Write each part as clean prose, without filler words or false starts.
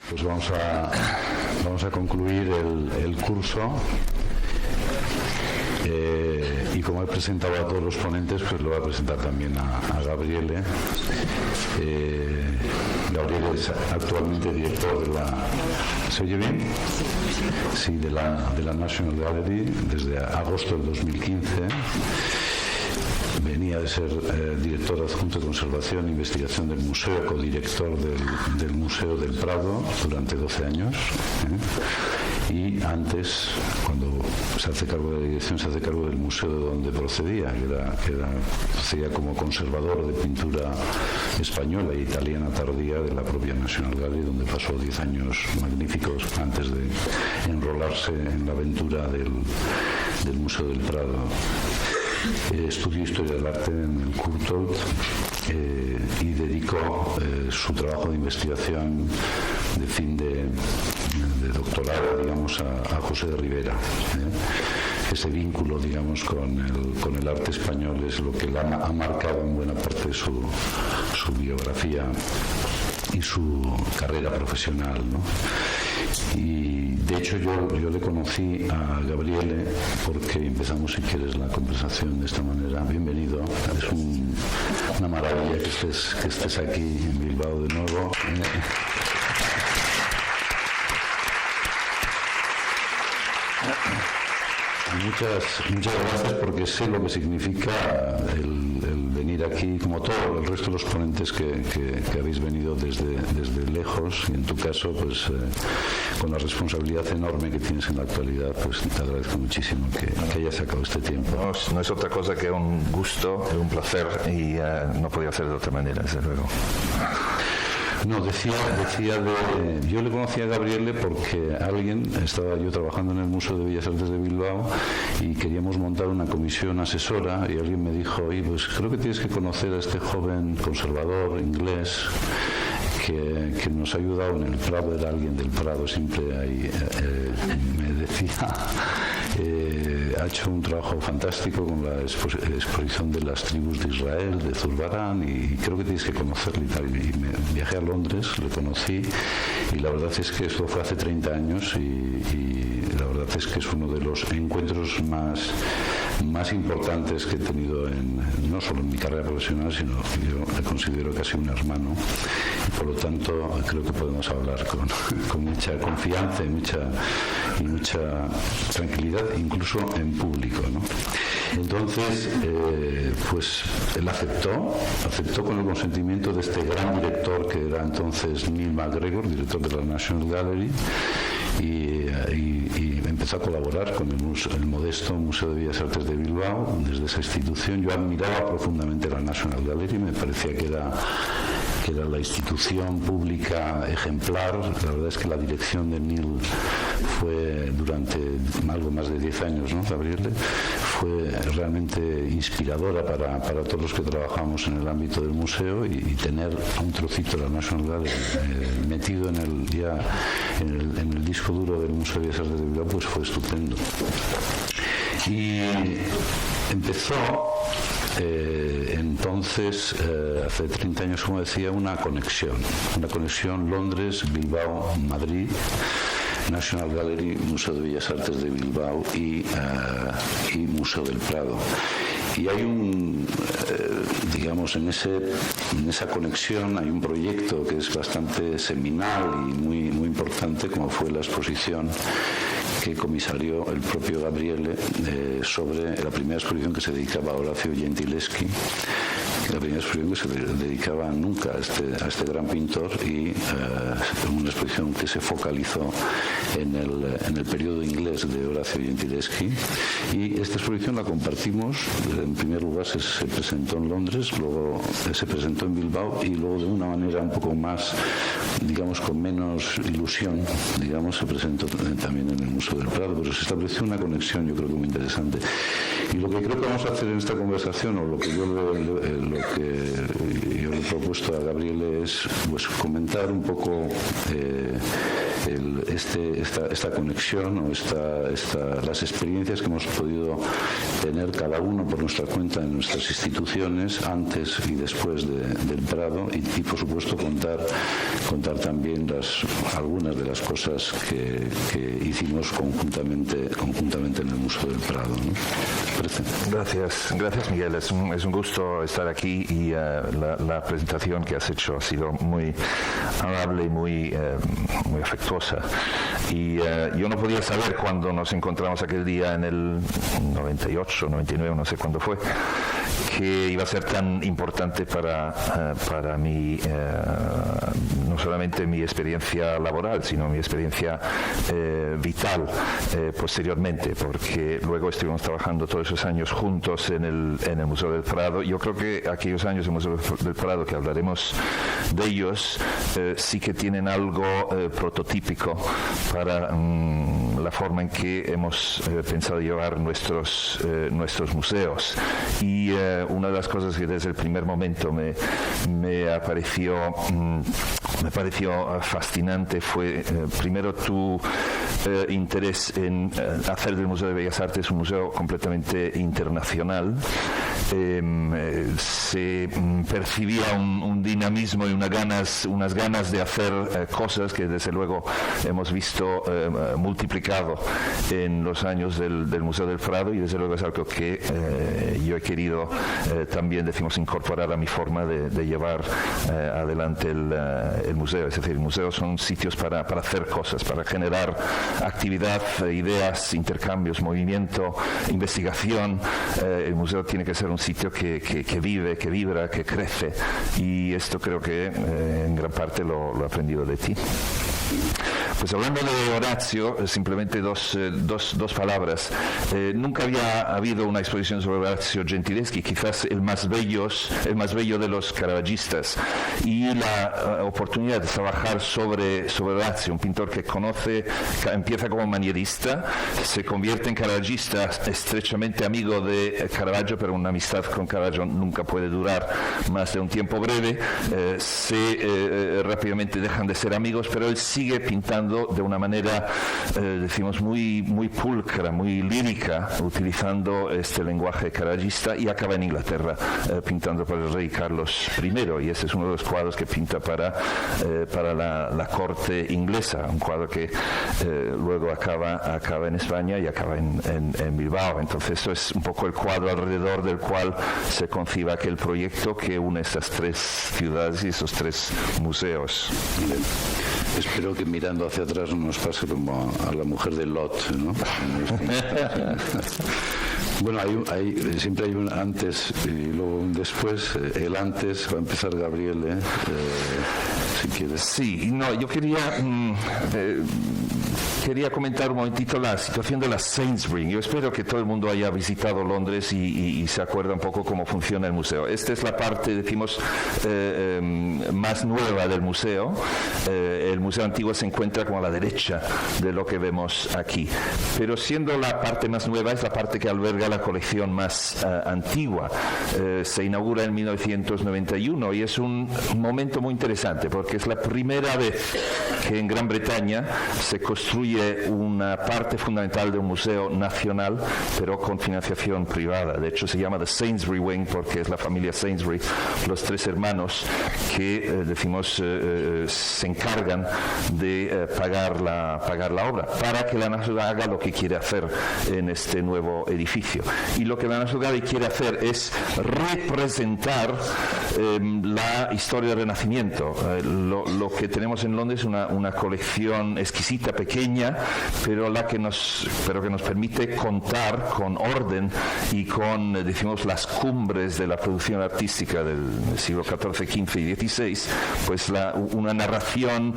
Pues vamos a concluir el curso. Y como he presentado a todos los ponentes, pues lo voy a presentar también a Gabriele. Gabriele es actualmente director de la... ¿Se oye bien? Sí, de la National Gallery desde agosto del 2015. Venía de ser director adjunto de Conservación e Investigación del Museo, codirector del Museo del Prado durante 12 años. Y antes, cuando se hace cargo de la dirección, se hace cargo del museo de donde procedía, procedía como conservador de pintura española e italiana tardía de la propia National Gallery, donde pasó 10 años magníficos antes de enrolarse en la aventura del Museo del Prado. Estudió Historia del Arte en el Courtauld y dedicó su trabajo de investigación de fin de doctorado, digamos, a José de Rivera. Ese vínculo, digamos, con el arte español es lo que ha marcado en buena parte su biografía y su carrera profesional, ¿no? Y de hecho yo le conocí a Gabriele porque empezamos, si quieres, la conversación de esta manera. Bienvenido, es una maravilla que estés aquí en Bilbao de nuevo. Muchas gracias, porque sé lo que significa el venir aquí, como todo el resto de los ponentes que habéis venido desde lejos, y en tu caso, pues con la responsabilidad enorme que tienes en la actualidad, pues te agradezco muchísimo que hayas sacado este tiempo. No es otra cosa que un gusto, un placer, y no podía hacer de otra manera, desde luego. No, yo le conocí a Gabriele porque estaba yo trabajando en el Museo de Bellas Artes de Bilbao y queríamos montar una comisión asesora, y alguien me dijo, oye, pues creo que tienes que conocer a este joven conservador inglés que nos ha ayudado en el Prado. Era alguien del Prado, siempre ahí me decía... ha hecho un trabajo fantástico con la exposición de las tribus de Israel, de Zurbarán, y creo que tienes que conocerle y tal. Y me viajé a Londres, lo conocí, y la verdad es que esto fue hace 30 años y la verdad es que es uno de los encuentros más importantes que he tenido no solo en mi carrera profesional, sino yo le considero casi un hermano, y por lo tanto creo que podemos hablar con mucha confianza y mucha tranquilidad, incluso en público, ¿no? Entonces, pues él aceptó con el consentimiento de este gran director, que era entonces Neil MacGregor, director de la National Gallery, y empezó a colaborar con el modesto Museo de Bellas Artes de Bilbao. Desde esa institución yo admiraba profundamente la National Gallery, me parecía que era la institución pública ejemplar. La verdad es que la dirección de Neil fue durante algo más de 10 años, ¿no, Gabriele? Fue realmente inspiradora para todos los que trabajamos en el ámbito del museo, y tener un trocito de la National Gallery metido en el disco duro del Museo de Bellas Artes de Bilbao, pues fue estupendo. Y empezó entonces, hace 30 años, como decía, una conexión Londres, Bilbao, Madrid, National Gallery, Museo de Bellas Artes de Bilbao y Museo del Prado. Y hay digamos, en esa conexión hay un proyecto que es bastante seminal y muy importante, como fue la exposición que comisarió el propio Gabriele sobre la primera exposición que se dedicaba a Orazio Gentileschi, la primera exposición que se dedicaba nunca a este gran pintor, y una exposición que se focalizó en el periodo inglés de Orazio Gentileschi. Y esta exposición la compartimos. En primer lugar se presentó en Londres, luego se presentó en Bilbao, y luego de una manera un poco más, digamos, con menos ilusión, digamos, se presentó también en el Museo del Prado, pero se estableció una conexión, yo creo que muy interesante. Y lo que creo que vamos a hacer en esta conversación, o lo que yo le he propuesto a Gabriele, es pues comentar un poco esta conexión o las experiencias que hemos podido tener cada uno por nuestra cuenta en nuestras instituciones antes y después del Prado y por supuesto contar también algunas de las cosas que hicimos conjuntamente en el Museo del Prado, ¿no? Gracias Miguel, es un gusto estar aquí y la presentación que has hecho ha sido muy amable y muy afectuosa y yo no podía saber cuando nos encontramos aquel día en el 98, 99, no sé cuándo fue, que iba a ser tan importante para mí, no solamente mi experiencia laboral, sino mi experiencia vital posteriormente, porque luego estuvimos trabajando todos esos años juntos en el Museo del Prado. Yo creo que aquellos años en el Museo del Prado, que hablaremos de ellos, sí que tienen algo prototípico para la forma en que hemos pensado llevar nuestros museos. Y una de las cosas que desde el primer momento me pareció fascinante fue primero tu interés en hacer del Museo de Bellas Artes un museo completamente internacional. Se percibía un dinamismo y unas ganas de hacer cosas que desde luego hemos visto multiplicado en los años del Museo del Prado, y desde luego es algo que yo he querido también, incorporar a mi forma de llevar adelante el museo. Es decir, museos son sitios para hacer cosas, para generar actividad, ideas, intercambios, movimiento, investigación. El museo tiene que ser un sitio que vive, que vibra, que crece, y esto creo que en gran parte lo he aprendido de ti. Pues hablando de Horacio, simplemente dos palabras. Nunca había habido una exposición sobre Orazio Gentileschi, quizás el más bello de los caravallistas, y la oportunidad de trabajar sobre Orazio, un pintor que empieza como manierista, se convierte en caravallista, estrechamente amigo de Caravaggio, pero una amistad con Caravaggio nunca puede durar más de un tiempo breve. Rápidamente dejan de ser amigos, pero él sigue pintando de una manera, muy pulcra, muy lírica, utilizando este lenguaje caravallista, y acaba en Inglaterra pintando para el rey Carlos I, y ese es uno de los cuadros que pinta para la corte inglesa, un cuadro que luego acaba en España y acaba en Bilbao. Entonces esto es un poco el cuadro alrededor del cual se concibe aquel proyecto que une estas tres ciudades y esos tres museos. Espero que mirando hacia atrás no nos pase como a la mujer de Lot, ¿no? Bueno, siempre hay un antes y luego un después. El antes va a empezar Gabriele, si quieres. Sí, no, yo quería comentar un momentito la situación de la Sainsbury. Yo espero que todo el mundo haya visitado Londres y se acuerda un poco cómo funciona el museo. Esta es la parte, más nueva del museo. El museo antiguo se encuentra como a la derecha de lo que vemos aquí. Pero siendo la parte más nueva, es la parte que alberga la colección más antigua. Se inaugura en 1991 y es un momento muy interesante porque es la primera vez que en Gran Bretaña se construye una parte fundamental de un museo nacional, pero con financiación privada. De hecho, se llama The Sainsbury Wing porque es la familia Sainsbury, los tres hermanos, que se encargan de pagar la obra para que la National haga lo que quiere hacer en este nuevo edificio. Y lo que la National quiere hacer es representar la historia del Renacimiento. Lo que tenemos en Londres es una colección exquisita, pequeña, pero que nos permite contar con orden y con, las cumbres de la producción artística del siglo XIV, XV y XVI, pues una narración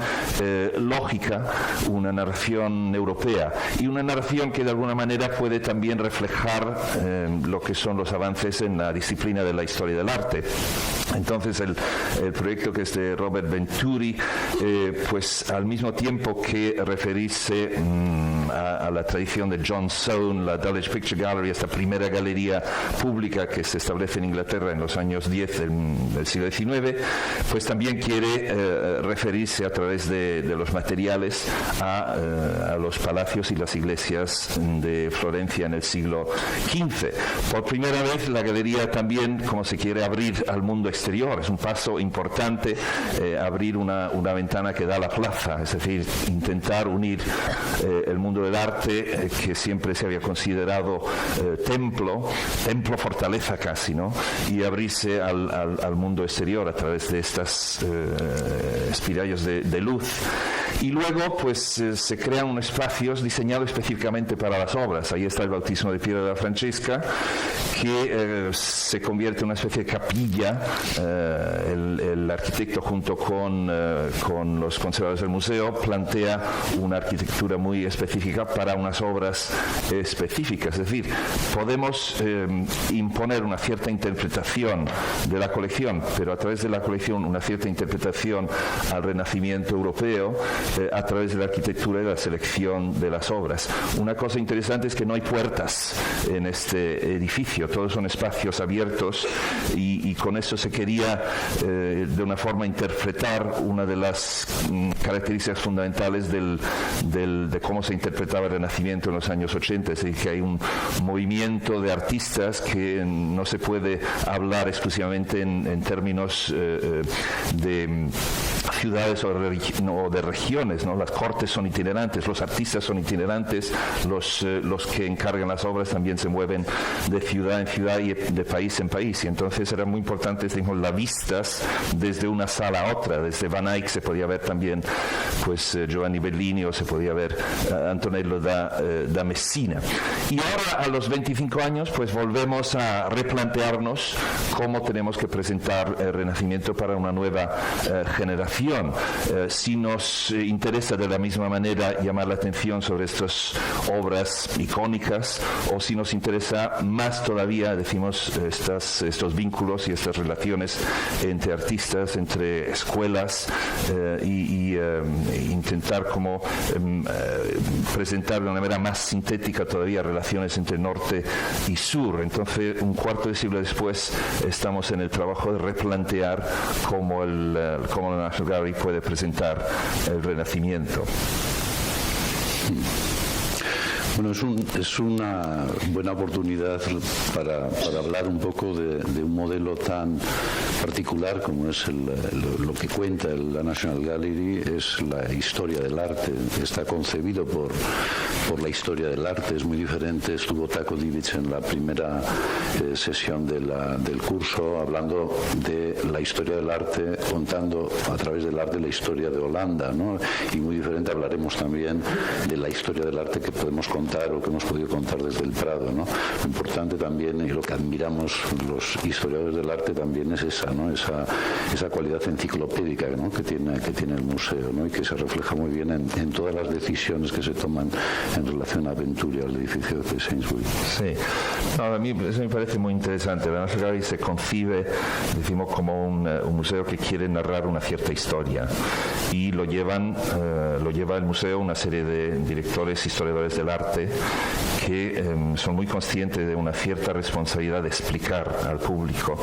lógica, una narración europea, y una narración que de alguna manera puede también reflejar lo que son los avances en la disciplina de la historia del arte. Entonces el proyecto, que es de Robert Venturi, pues al mismo tiempo que referirse a la tradición de John Soane, la Dulwich Picture Gallery, esta primera galería pública que se establece en Inglaterra en los años 10 del siglo XIX, pues también quiere referirse a través de los materiales a los palacios y las iglesias de Florencia en el siglo XV. Por primera vez la galería también, como se quiere abrir al mundo exterior, es un paso importante, abrir una ventana que da a la plaza, es decir, intentar unir el mundo del arte, que siempre se había considerado templo fortaleza casi, ¿no? Y abrirse al mundo exterior a través de estas espirallos de luz. Y luego pues se crean unos espacios diseñados específicamente para las obras. Ahí está el bautismo de Piedra de la Francesca, que se convierte en una especie de capilla. El arquitecto junto con los conservadores del museo plantea una arquitectura muy específica para unas obras específicas. Es decir, podemos imponer una cierta interpretación de la colección, pero a través de la colección una cierta interpretación al Renacimiento europeo, a través de la arquitectura y la selección de las obras. Una cosa interesante es que no hay puertas en este edificio, todos son espacios abiertos y con eso se quería de una forma interpretar una de las características fundamentales de cómo se interpretaba el Renacimiento en los años 80, es decir, que hay un movimiento de artistas que no se puede hablar exclusivamente en términos de ciudades o de regiones, ¿no? Las cortes son itinerantes, los artistas son itinerantes, los que encargan las obras también se mueven de ciudad en ciudad y de país en país, y entonces era muy importante, digamos, las vistas desde una sala a otra. Desde Van Eyck se podía ver también pues Giovanni Bellini, o se podía ver Antonello da Messina. Y ahora, a los 25 años, pues volvemos a replantearnos cómo tenemos que presentar el Renacimiento para una nueva generación. Si nos interesa de la misma manera llamar la atención sobre estas obras icónicas, o si nos interesa más todavía, decimos, estos vínculos y estas relaciones entre artistas, entre escuelas, y intentar como presentar de una manera más sintética todavía relaciones entre norte y sur. Entonces, un cuarto de siglo después, estamos en el trabajo de replantear cómo la National Gallery puede presentar el Renacimiento. Bueno, es una buena oportunidad para hablar un poco de un modelo tan particular como es lo que cuenta la National Gallery. Es la historia del arte, está concebido por la historia del arte, es muy diferente. Estuvo Taco Divic en la primera sesión del curso hablando de la historia del arte, contando a través del arte la historia de Holanda, ¿no? Y muy diferente hablaremos también de la historia del arte que podemos contar o que hemos podido contar desde el Prado, ¿no? Lo importante también, y lo que admiramos los historiadores del arte también, es esa, ¿no? Esa cualidad enciclopédica, ¿no? que tiene el museo, ¿no? Y que se refleja muy bien en todas las decisiones que se toman en relación a Venturi, al edificio de Sainsbury. Sí, a mí eso me parece muy interesante. La National Gallery se concibe, decimos, como un museo que quiere narrar una cierta historia, y lo lleva el museo una serie de directores, historiadores del arte, que son muy conscientes de una cierta responsabilidad de explicar al público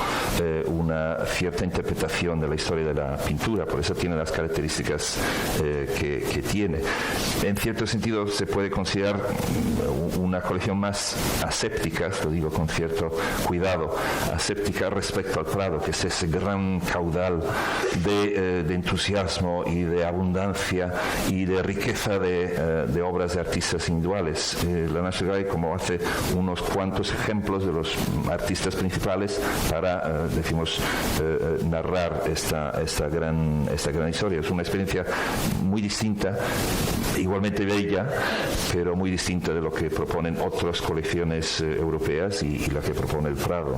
una cierta interpretación de la historia de la pintura. Por eso tiene las características que tiene. En cierto sentido se puede considerar una colección más aséptica, lo digo con cierto cuidado, aséptica respecto al Prado, que es ese gran caudal de entusiasmo y de abundancia y de riqueza de obras de artistas individuales. La National Gallery, como hace unos cuantos ejemplos de los artistas principales para, decimos, narrar esta gran historia. Es una experiencia muy distinta, igualmente bella, pero muy distinta de lo que proponen otras colecciones europeas y la que propone el Prado.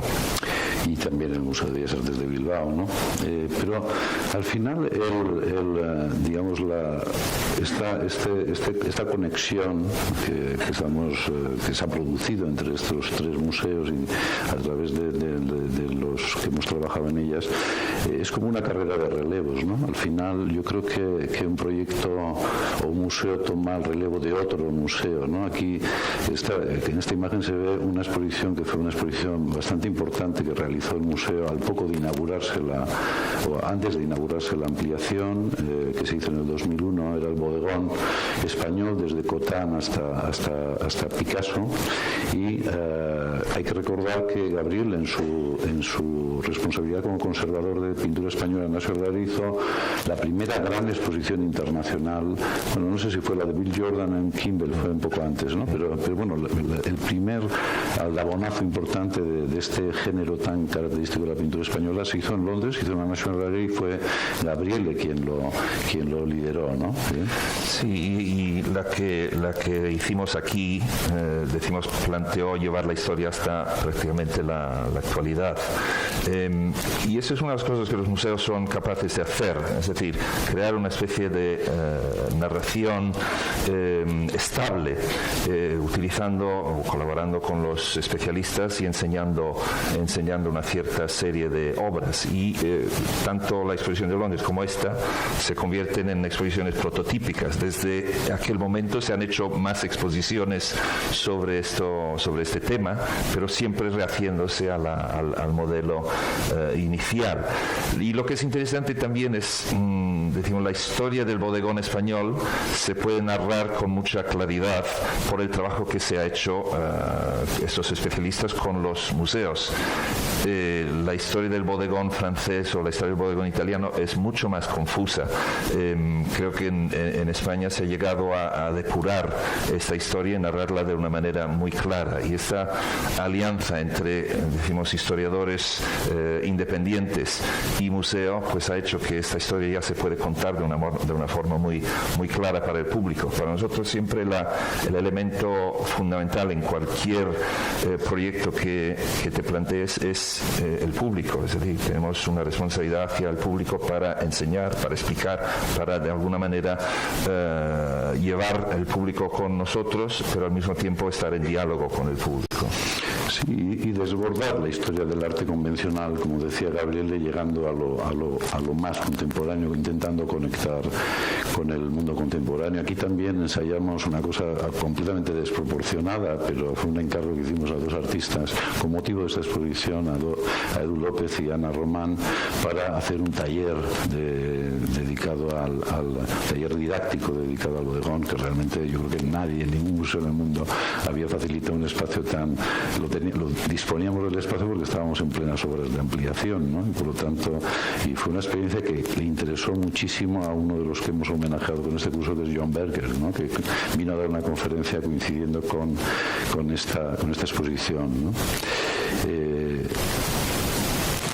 y también el Museo de Bellas Artes de Bilbao, ¿no? Pero al final digamos esta conexión que se ha producido entre estos tres museos y a través de los que hemos trabajado en ellas es como una carrera de relevos, ¿no? Al final yo creo que un proyecto o un museo toma el relevo de otro museo, ¿no? Aquí en esta imagen se ve una exposición que fue una exposición bastante importante que realizó el museo al poco de inaugurarse o antes de inaugurarse la ampliación que se hizo en el 2001. Era el bodegón español desde Cotán hasta Picasso, y hay que recordar que Gabriel en su responsabilidad como conservador de pintura española en National Gallery hizo la primera gran exposición internacional. Bueno, no sé si fue la de Bill Jordan en Kimball, fue un poco antes, ¿no? Pero bueno, el primer aldabonazo importante de este género tan característico de la pintura española se hizo en Londres, se hizo en la National Gallery, y fue Gabriele quien lo lideró, ¿no? Sí, y la que hicimos aquí, planteó llevar la historia hasta prácticamente la actualidad. Y eso es una de las cosas que los museos son capaces de hacer, es decir, crear una especie de narración estable, utilizando o colaborando con los especialistas y enseñando una cierta serie de obras. Y tanto la exposición de Londres como esta se convierten en exposiciones prototípicas. Desde aquel momento se han hecho más exposiciones sobre este tema, pero siempre rehaciéndose al modelo inicial. Y lo que es interesante también es, decimos, la historia del bodegón español se puede narrar con mucha claridad por el trabajo que se ha hecho estos especialistas con los museos. La historia del bodegón francés o la historia del bodegón italiano es mucho más confusa. Creo que en España se ha llegado a depurar esta historia y narrarla de una manera muy clara, y esta alianza entre, decimos, historiadores independientes y museo pues ha hecho que esta historia ya se puede contar de una forma muy clara para el público. Para nosotros siempre el elemento fundamental en cualquier proyecto que te plantees es el público, es decir, tenemos una responsabilidad hacia el público para enseñar, para explicar, para de alguna manera llevar el público con nosotros, pero al mismo tiempo estar en diálogo con el público. Sí, y desbordar la historia del arte convencional, como decía Gabriele, llegando a lo más contemporáneo, intentando conectar con el mundo contemporáneo. Aquí también ensayamos una cosa completamente desproporcionada, pero fue un encargo que hicimos a dos artistas con motivo de esta exposición, a Edu López y Ana Román, para hacer un taller dedicado al taller didáctico dedicado al bodegón, que realmente yo creo que nadie, en ningún museo en el mundo había facilitado un espacio tan... disponíamos del espacio porque estábamos en plenas obras de ampliación, ¿no? Y por lo tanto, y fue una experiencia que le interesó muchísimo a uno de los que hemos homenajeado con este curso, que es John Berger, ¿no? Que vino a dar una conferencia coincidiendo con esta exposición, ¿no?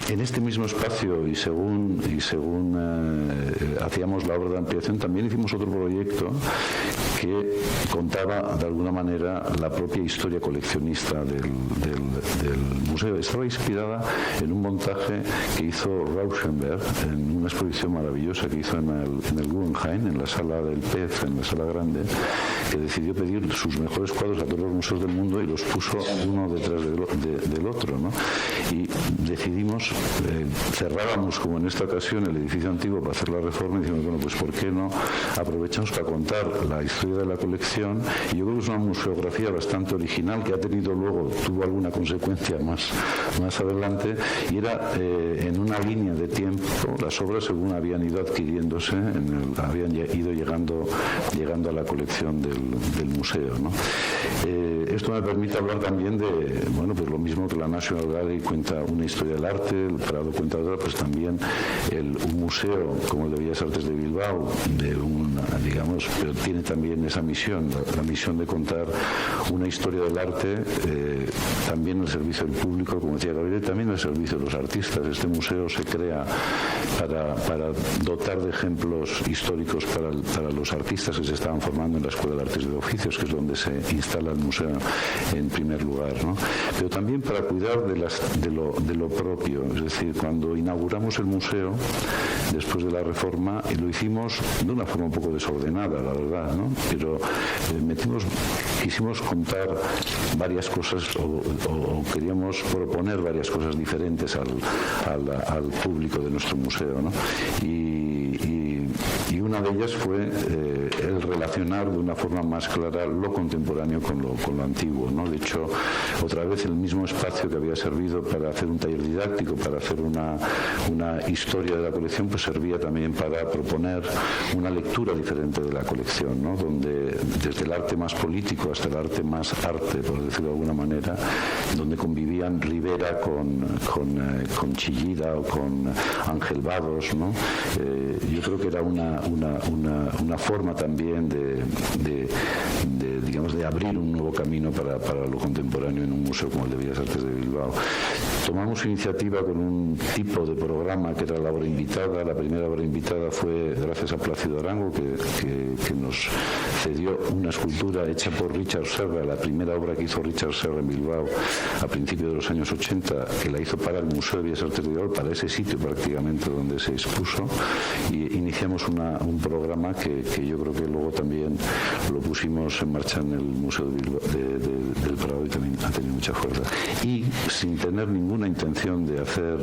En este mismo espacio y según hacíamos la obra de ampliación, también hicimos otro proyecto que contaba de alguna manera la propia historia coleccionista del museo. Estaba inspirada en un montaje que hizo Rauschenberg en una exposición maravillosa que hizo en el Guggenheim, en la sala del Pez, en la sala grande, que decidió pedir sus mejores cuadros a todos los museos del mundo y los puso uno detrás del otro, ¿no? Y decidimos, cerrábamos como en esta ocasión el edificio antiguo para hacer la reforma, y dijimos, bueno, pues ¿por qué no aprovechamos para contar la historia de la colección? Y yo creo que es una museografía bastante original que tuvo alguna consecuencia más adelante, y era en una línea de tiempo las obras según habían ido adquiriéndose, habían ido llegando a la colección del museo, ¿no? Esto me permite hablar también de, bueno, pues lo mismo que la National Gallery cuenta una historia del arte, el Prado cuenta otra, pues también un museo como el de Bellas Artes de Bilbao, pero tiene también también esa misión, la misión de contar una historia del arte, también al servicio del público, como decía Gabriel, también al servicio de los artistas. Este museo se crea para dotar de ejemplos históricos para los artistas que se estaban formando en la Escuela de Artes y de Oficios, que es donde se instala el museo en primer lugar, ¿no? Pero también para cuidar de lo propio. Es decir, cuando inauguramos el museo, después de la reforma, lo hicimos de una forma un poco desordenada, la verdad, ¿no? Pero quisimos contar varias cosas o queríamos proponer varias cosas diferentes al público de nuestro museo, ¿no? Y una de ellas fue el relacionar de una forma más clara lo contemporáneo con lo antiguo, ¿no? De hecho, otra vez el mismo espacio que había servido para hacer un taller didáctico, para hacer una historia de la colección, pues servía también para proponer una lectura diferente de la colección, ¿no? Donde desde el arte más político hasta el arte más arte, por decirlo de alguna manera, donde convivían Rivera con Chillida o con Ángel Vados, ¿no? Yo creo que era una forma también digamos, de abrir un nuevo camino para lo contemporáneo en un museo como el de Bellas Artes de Bilbao. Tomamos iniciativa con un tipo de programa que era la obra invitada. La primera obra invitada fue gracias a Plácido Arango, que nos cedió una escultura hecha por Richard Serra, la primera obra que hizo Richard Serra en Bilbao a principios de los años 80, que la hizo para el Museo de Bellas Artes de Bilbao, para ese sitio prácticamente donde se expuso, y iniciamos un programa que yo creo que luego también lo pusimos en marcha en el Museo del Prado, y también ha tenido mucha fuerza. Y sin tener ninguna intención de hacer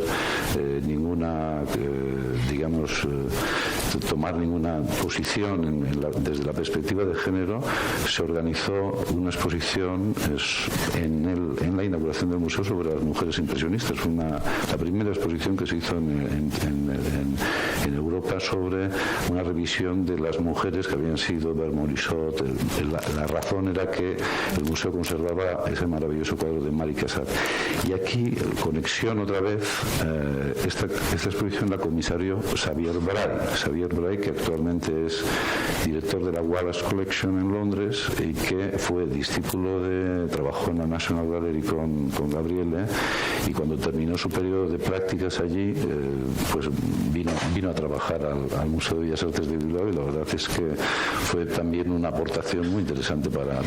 tomar ninguna posición desde la perspectiva de género, se organizó una exposición en la inauguración del museo sobre las mujeres impresionistas. Fue la primera exposición que se hizo en Europa sobre una revisión de las mujeres que habían sido Morisot. La razón era que el museo conservaba ese maravilloso cuadro de Mari Cassatt. Y aquí, conexión otra vez, esta exposición la comisarió Xavier Bray, que actualmente es director de la Wallace Collection en Londres y que fue discípulo trabajó en la National Gallery con Gabriele, y cuando terminó su periodo de prácticas allí, pues vino a trabajar al Museo de Bellas Artes de Bilbao, y la verdad es que fue también una aportación muy interesante para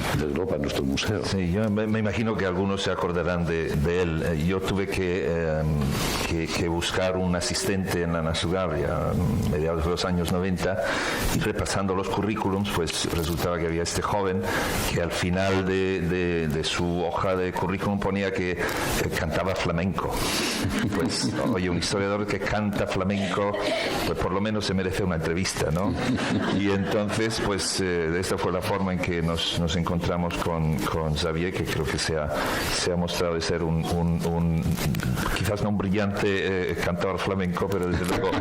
nuestro museo. Sí, yo me imagino que algunos se acordarán de él. Yo tuve que buscar un asistente en la National Gallery a mediados de los años 90, y repasando los currículums, pues resultaba que había este joven que al final de su hoja de currículum ponía que cantaba flamenco. Pues, oye, un historiador que canta flamenco, pues por lo menos se merece una entrevista, ¿no? Y entonces, pues esta fue la forma en que nos encontramos con Xavier, que creo que se ha mostrado de ser un quizás no un brillante cantador flamenco, pero desde luego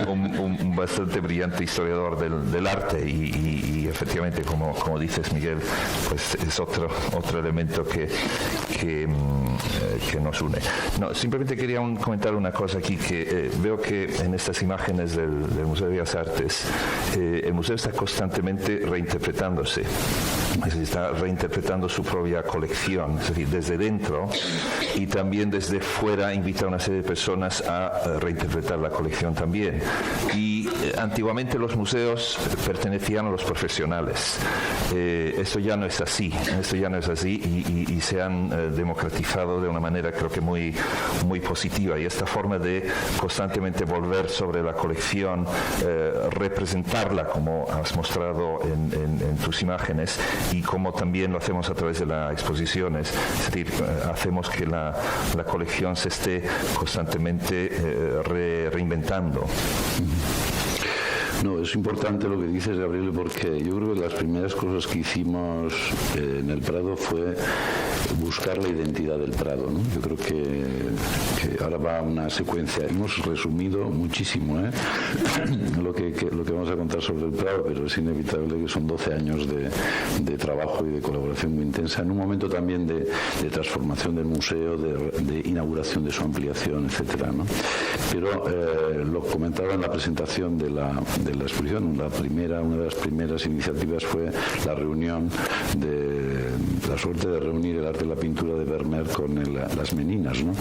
un bastante brillante historiador del arte, y efectivamente, como dices, Miguel, pues es otro elemento que nos une. No, simplemente quería comentar una cosa aquí, que veo que en estas imágenes del Museo de Bellas Artes, el museo está constantemente reinterpretándose, es decir, está reinterpretando su propia colección, es decir, desde dentro, y también desde fuera invita a una serie de personas a reinterpretar la colección también. Y antiguamente los museos pertenecían a los profesionales. Esto ya no es así, y se han democratizado de una manera, creo que muy positiva, y esta forma de constantemente volver sobre la colección, representarla como has mostrado en tus imágenes, y como también lo hacemos a través de las exposiciones, es decir, hacemos que la colección se esté constantemente reinventando. No, es importante lo que dices, Gabriel, porque yo creo que las primeras cosas que hicimos en el Prado fue buscar la identidad del Prado, ¿no? Yo creo que ahora va una secuencia. Hemos resumido muchísimo lo que vamos a contar sobre el Prado, pero es inevitable que son 12 años de trabajo y de colaboración muy intensa, en un momento también de transformación del museo, de inauguración de su ampliación, etcétera, ¿no? Pero lo comentaba en la presentación de la exposición. Una de las primeras iniciativas fue la reunión la suerte de reunir el arte de la pintura de Vermeer con las Meninas, ¿no?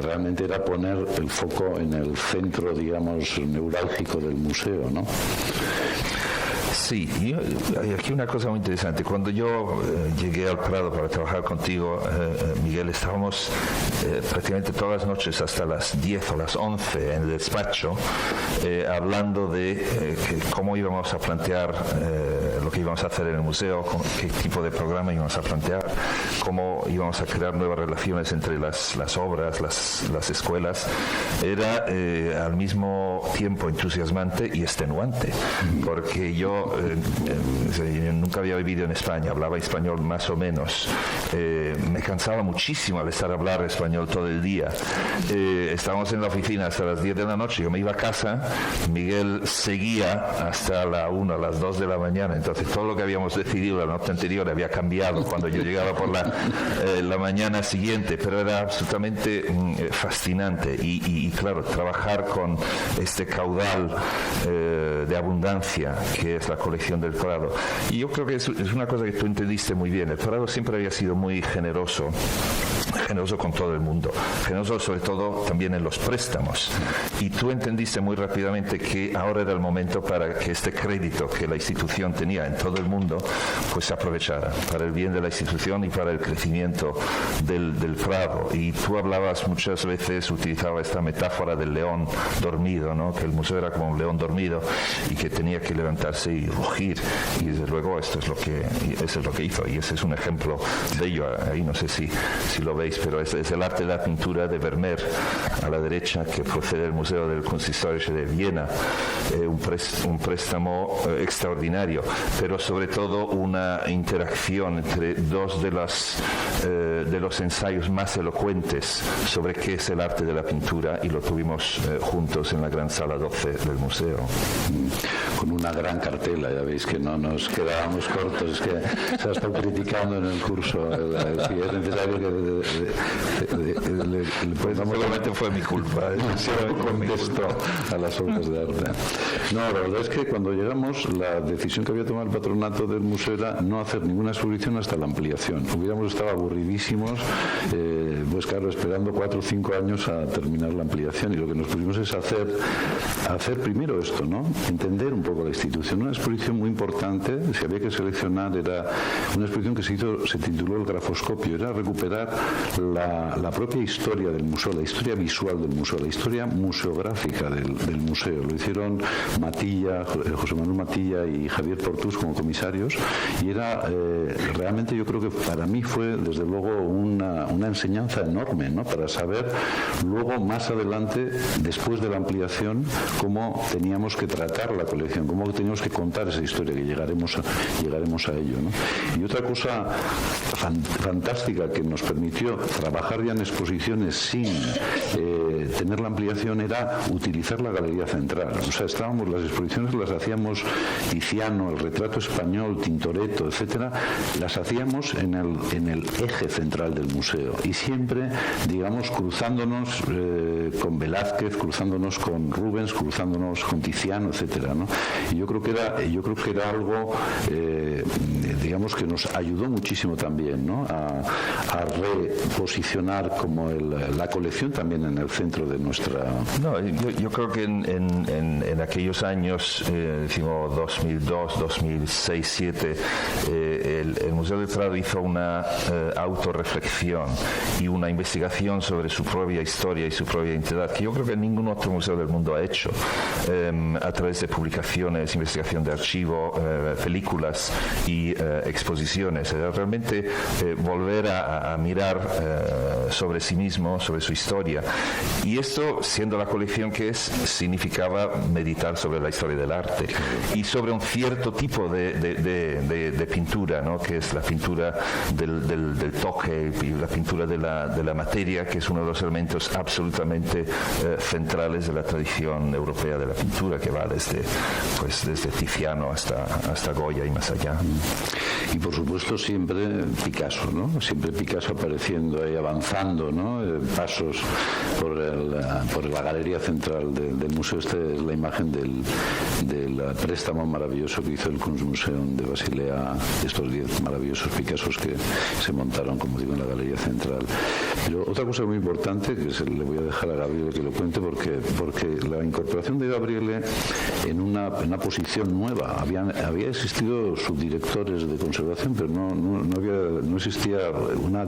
Realmente era poner el foco en el centro, digamos, neurálgico del museo, ¿no? Sí, hay aquí una cosa muy interesante. Cuando yo llegué al Prado para trabajar contigo, Miguel, estábamos prácticamente todas las noches hasta las 10 o las 11 en el despacho hablando de cómo íbamos a plantear lo que íbamos a hacer en el museo, qué tipo de programa íbamos a plantear, cómo íbamos a crear nuevas relaciones entre las obras, las escuelas. Era al mismo tiempo entusiasmante y extenuante, porque yo nunca había vivido en España, hablaba español más o menos, me cansaba muchísimo al estar a hablar español todo el día. Estábamos en la oficina hasta las 10 de la noche, yo me iba a casa, Miguel seguía hasta la 1, las 2 de la mañana, entonces todo lo que habíamos decidido la noche anterior había cambiado cuando yo llegaba por la mañana siguiente, pero era absolutamente fascinante y claro, trabajar con este caudal de abundancia que es la colección del Prado. Y yo creo que es una cosa que tú entendiste muy bien. El Prado siempre había sido muy generoso con todo el mundo, generoso sobre todo también en los préstamos, y tú entendiste muy rápidamente que ahora era el momento para que este crédito que la institución tenía en todo el mundo pues se aprovechara para el bien de la institución y para el crecimiento del Prado. Y tú hablabas muchas veces, utilizaba esta metáfora del león dormido, ¿no? Que el museo era como un león dormido y que tenía que levantarse y rugir, y desde luego eso es lo que hizo, y ese es un ejemplo de ello. Ahí no sé si lo veis, pero es el arte de la pintura de Vermeer a la derecha, que procede del Museo del Kunsthistorische de Viena, un préstamo extraordinario, pero sobre todo una interacción entre dos de los ensayos más elocuentes sobre qué es el arte de la pintura, y lo tuvimos juntos en la gran sala 12 del museo. Con una gran cartela, ya veis que no nos quedábamos cortos, es que se ha estado criticando en el curso, si es necesario que pues seguramente fue mi culpa, contesto a las obras de arte. No, la verdad es que cuando llegamos, la decisión que había tomado el patronato del museo era no hacer ninguna exposición hasta la ampliación. Hubiéramos estado aburridísimos, pues claro, esperando 4 o 5 años a terminar la ampliación, y lo que nos pusimos es hacer primero esto, ¿no? Entender un poco la institución. Una exposición muy importante, si había que seleccionar, era una exposición que se tituló El grafoscopio, era recuperar la propia historia del museo, la historia visual del museo, la historia museográfica del museo. Lo hicieron José Manuel Matilla y Javier Portús como comisarios, y era realmente, yo creo que para mí fue desde luego una enseñanza enorme, ¿no? Para saber luego más adelante, después de la ampliación, cómo teníamos que tratar la colección, cómo teníamos que contar esa historia, que llegaremos a ello, ¿no? Y otra cosa fantástica que nos permitió trabajar ya en exposiciones sin tener la ampliación era utilizar la galería central. O sea, las exposiciones las hacíamos Tiziano, el retrato español, Tintoretto, etcétera, las hacíamos en el eje central del museo, y siempre, digamos, cruzándonos con Velázquez, cruzándonos con Rubens, cruzándonos con Tiziano, etcétera, ¿no? Y yo creo que era algo, digamos, que nos ayudó muchísimo también, ¿no? a reposicionar como la colección también en el centro de nuestra... No, yo creo que en aquellos años, decimos 2002, 2006, 2007, el Museo del Prado hizo una autorreflexión y una investigación sobre su propia historia y su propia identidad, que yo creo que ningún otro museo del mundo ha hecho, a través de publicaciones, investigación de archivo, películas y exposiciones. Realmente volver a mirar sobre sí mismo, sobre su historia. Y esto, siendo la colección que es, significaba meditar sobre la historia del arte y sobre un cierto tipo de pintura, ¿no? Que es la pintura del toque y la pintura de la materia, que es uno de los elementos absolutamente centrales de la tradición europea de la pintura, que va desde Tiziano hasta Goya y más allá. Y por supuesto siempre Picasso, ¿no? Siempre Picasso apareciendo ahí, avanzando, ¿no? Pasos por la galería central del museo. Esta es la imagen del préstamo maravilloso que hizo el Kunstmuseum de Basilea, estos 10 maravillosos Picassos que se montaron, como digo, en la galería central. Pero otra cosa muy importante, que le voy a dejar a Gabriele que lo cuente, porque la incorporación de Gabriele en una posición nueva. Había existido subdirectores de conservación, pero no existía una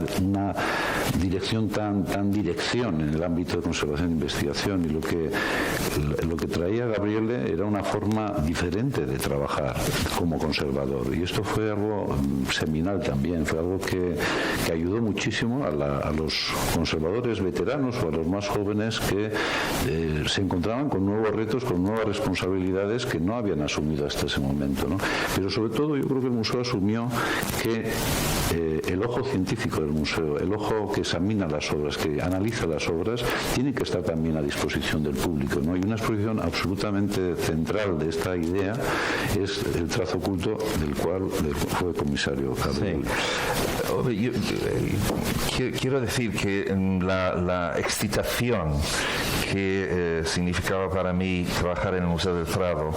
dirección tan dirección en el ámbito de conservación e investigación, y lo que traía Gabriele era una forma diferente de trabajar como conservador, y esto fue algo seminal también, fue algo que ayudó muchísimo a los conservadores veteranos o a los más jóvenes que se encontraban con nuevos retos, con nuevas responsabilidades que no habían asumido hasta ese momento, ¿no? Pero sobre todo yo creo que el museo asumió que el ojo científico del museo, el ojo que examina las obras, que analiza las obras, tiene que estar también a disposición del público, ¿no? Y una exposición absolutamente central de esta idea es el trazo oculto, del cual fue comisario Gabriele. Sí. Quiero decir que la excitación que significaba para mí trabajar en el Museo del Prado,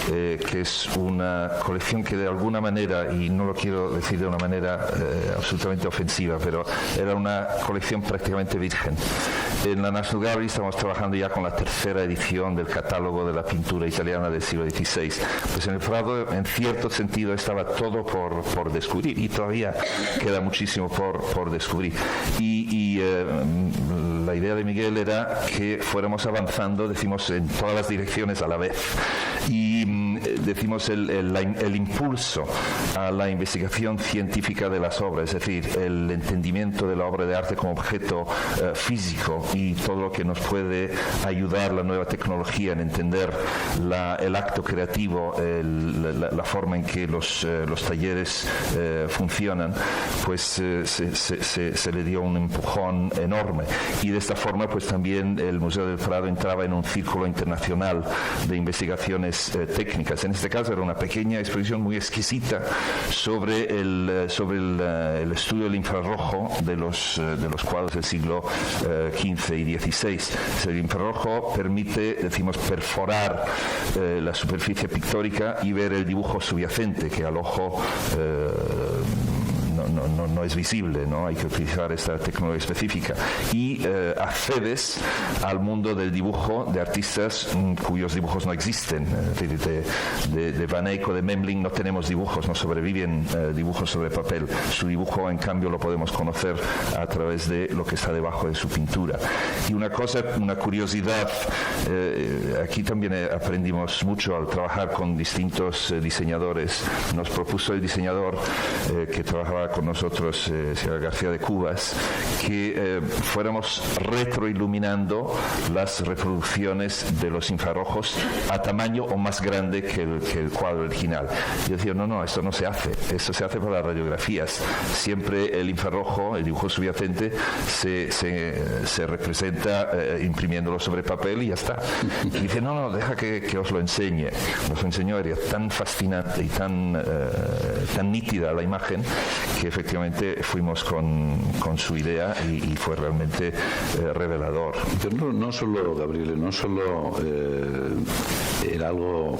que es una colección que de alguna manera, y no lo quiero decir de una manera absolutamente ofensiva, pero era una colección prácticamente virgen. En la National Gallery estamos trabajando ya con la tercera edición del catálogo de la pintura italiana del siglo XVI. Pues en el Prado, en cierto sentido, estaba todo por descubrir, y todavía queda muchísimo por descubrir. Y la idea de Miguel era que fuéramos avanzando, decimos, en todas las direcciones a la vez. Y decimos el impulso a la investigación científica de las obras, es decir, el entendimiento de la obra de arte como objeto físico, y todo lo que nos puede ayudar la nueva tecnología en entender el acto creativo, la forma en que los talleres funcionan, pues se le dio un empujón enorme. Y de esta forma pues también el Museo del Prado entraba en un círculo internacional de investigaciones técnicas. En este caso era una pequeña exposición muy exquisita sobre el estudio del infrarrojo de los cuadros del siglo XV y XVI. El infrarrojo permite, decimos, perforar la superficie pictórica y ver el dibujo subyacente, que al ojo no es visible, ¿no? Hay que utilizar esta tecnología específica, y accedes al mundo del dibujo de artistas cuyos dibujos no existen. Es decir, de Van Eyck o de Memling no tenemos dibujos, no sobreviven dibujos sobre papel. Su dibujo, en cambio, lo podemos conocer a través de lo que está debajo de su pintura. Y una curiosidad, aquí también aprendimos mucho al trabajar con distintos diseñadores. Nos propuso el diseñador que trabajaba con nosotros, señor García de Cubas, que fuéramos retroiluminando las reproducciones de los infrarrojos a tamaño o más grande que el cuadro original. Yo decía, no, esto no se hace, esto se hace para las radiografías. Siempre el infrarrojo, el dibujo subyacente, se representa imprimiéndolo sobre papel y ya está. Y dice, no, deja que os lo enseñe. Nos lo enseñó, era tan fascinante y tan nítida la imagen, que efectivamente fuimos con su idea y fue realmente revelador. Pero no solo, Gabriele, no solo era algo,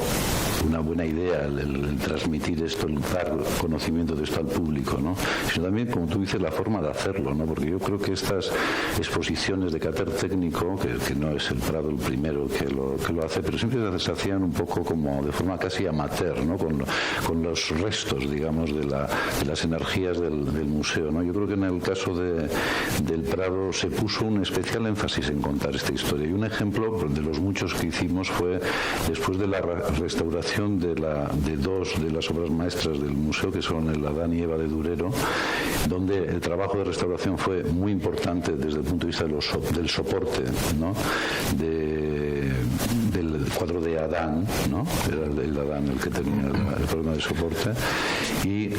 una buena idea el transmitir esto, el dar conocimiento de esto al público, ¿no? Sino también, como tú dices, la forma de hacerlo, ¿no? Porque yo creo que estas exposiciones de carácter técnico, que no es el Prado el primero que lo hace, pero siempre se hacían un poco como de forma casi amateur, ¿no? Con los restos, digamos, de las energías del museo, ¿no? Yo creo que en el caso del Prado se puso un especial énfasis en contar esta historia, y un ejemplo de los muchos que hicimos fue después de la restauración de dos de las obras maestras del museo, que son el Adán y Eva de Durero, donde el trabajo de restauración fue muy importante desde el punto de vista del soporte, ¿no? del cuadro de Adán, ¿no? Era el Adán el que tenía el problema de soporte, y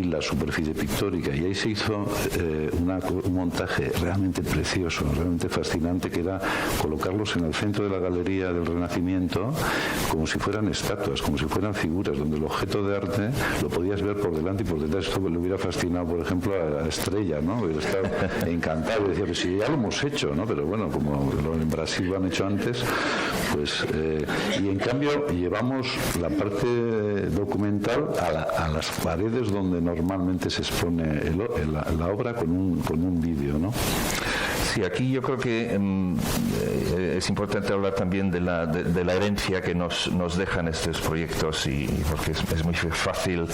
la superficie pictórica. Y ahí se hizo un montaje realmente precioso, realmente fascinante, que era colocarlos en el centro de la galería del Renacimiento como si fueran estatuas, como si fueran figuras, donde el objeto de arte lo podías ver por delante y por detrás. Esto le hubiera fascinado, por ejemplo, a Estrella, ¿no? Hubiera estado encantado y decía, pues sí, ya lo hemos hecho, ¿no? Pero bueno, como en Brasil lo han hecho antes, pues y en cambio llevamos la parte documental a las paredes donde normalmente se expone la obra con un vídeo, ¿no? Sí, aquí yo creo que es importante hablar también de la herencia que nos dejan estos proyectos, y porque es muy fácil,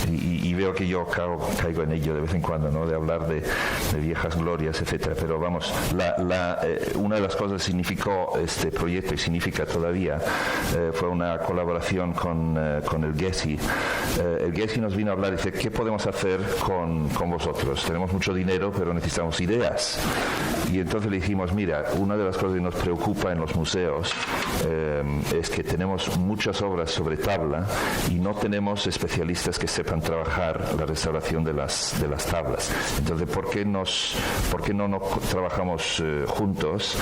y veo que yo caigo en ello de vez en cuando, ¿no? De hablar de viejas glorias, etcétera. Pero vamos, una de las cosas que significó este proyecto, y significa todavía, fue una colaboración con el Gessi. El Gessi nos vino a hablar y dice, ¿qué podemos hacer con vosotros? Tenemos mucho dinero, pero necesitamos ideas. Y entonces le dijimos, mira, una de las cosas que nos preocupa en los museos es que tenemos muchas obras sobre tabla y no tenemos especialistas que sepan trabajar la restauración de las tablas. Entonces, ¿por qué no trabajamos juntos?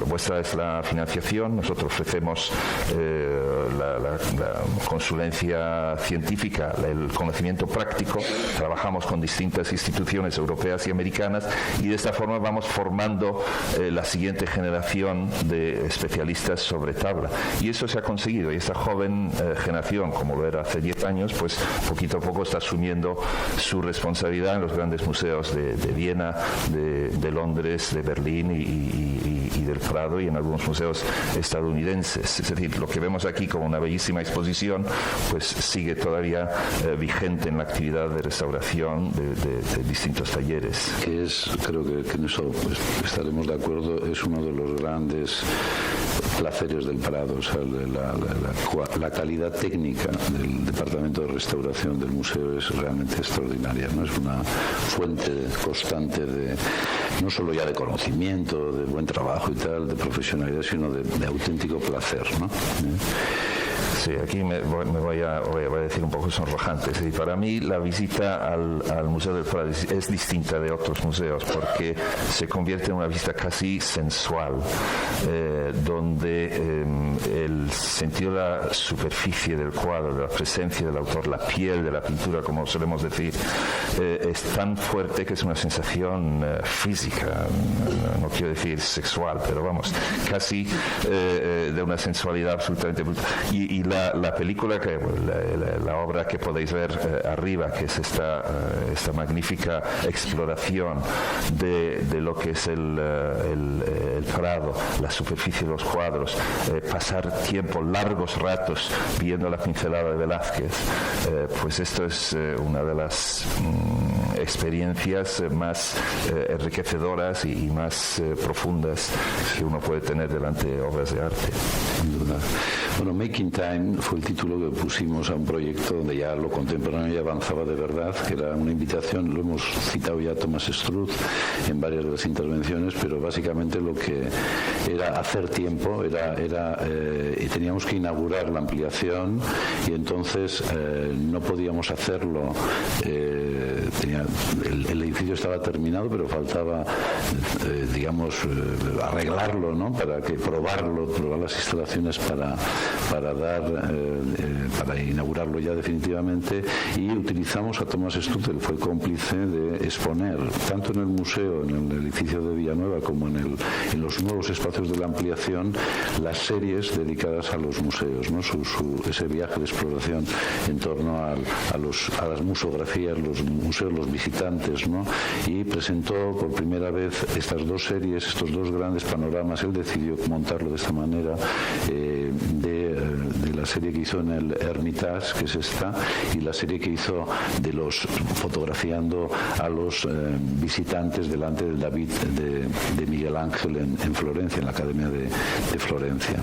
Vuestra es la financiación, nosotros ofrecemos la consulencia científica, el conocimiento práctico, trabajamos con distintas instituciones europeas y americanas, y de esta forma vamos formando la siguiente generación de especialistas sobre tabla. Y eso se ha conseguido, y esta joven generación, como lo era hace 10 años, pues poquito a poco está asumiendo su responsabilidad en los grandes museos de Viena, de Londres, de Berlín y del Prado, y en algunos museos estadounidenses. Es decir, lo que vemos aquí como una bellísima exposición, pues sigue todavía vigente en la actividad de restauración de distintos talleres. Que es, creo que en eso pues, estaremos de acuerdo, es uno de los grandes placeres del Prado, o sea, la calidad técnica del departamento de restauración del museo es realmente extraordinaria, ¿no? Es una fuente constante no solo ya de conocimiento, de buen trabajo y tal, de profesionalidad, sino de auténtico placer, ¿no? Sí, aquí me voy a decir un poco sonrojante. Sí, para mí la visita al Museo del Prado es distinta de otros museos porque se convierte en una visita casi sensual, donde el sentido de la superficie del cuadro, de la presencia del autor, la piel de la pintura, como solemos decir, es tan fuerte que es una sensación física, no quiero decir sexual, pero vamos, casi de una sensualidad absolutamente brutal. Y la película, la obra que podéis ver arriba, que es esta magnífica exploración de lo que es el Prado, la superficie de los cuadros, pasar largos ratos viendo la pincelada de Velázquez, pues esto es una de las experiencias más enriquecedoras y más profundas que uno puede tener delante de obras de arte. Sin duda. Bueno, Making Time fue el título que pusimos a un proyecto donde ya lo contemporáneo ya avanzaba de verdad, que era una invitación, lo hemos citado ya a Thomas Struth en varias de las intervenciones, pero básicamente lo que era hacer tiempo, y teníamos que inaugurar la ampliación, y entonces no podíamos hacerlo, el edificio estaba terminado, pero faltaba, arreglarlo, ¿no? Para probar las instalaciones para inaugurarlo ya definitivamente, y utilizamos a Thomas Struth, que fue cómplice de exponer tanto en el museo, en el edificio de Villanueva, como en los nuevos espacios de la ampliación, las series dedicadas a los museos, ¿no? Ese viaje de exploración en torno a las museografías, los museos, los visitantes, ¿no? Y presentó por primera vez estas dos series, estos dos grandes panoramas. Él decidió montarlo de esta manera, de la serie que hizo en el Hermitage, que es esta, y la serie que hizo fotografiando a los visitantes delante del David de Miguel Ángel en Florencia, en la Academia de Florencia.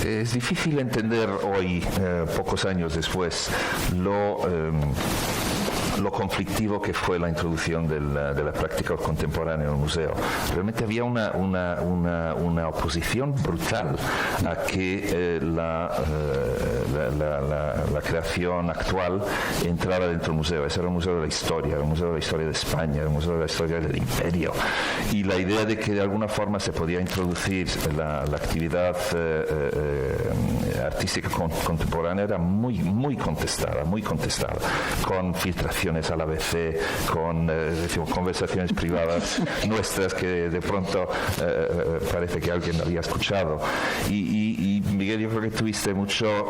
Es difícil entender hoy, pocos años después, lo conflictivo que fue la introducción de la práctica contemporánea en el museo. Realmente había una oposición brutal a que la creación actual entrara dentro del museo. Ese era el Museo de la Historia, era el Museo de la Historia de España, el Museo de la Historia del Imperio. Y la idea de que de alguna forma se podía introducir la actividad artística contemporánea era muy contestada, con filtraciones al ABC, con conversaciones privadas nuestras que de pronto parece que alguien había escuchado. Y Miguel, yo creo que tuviste mucho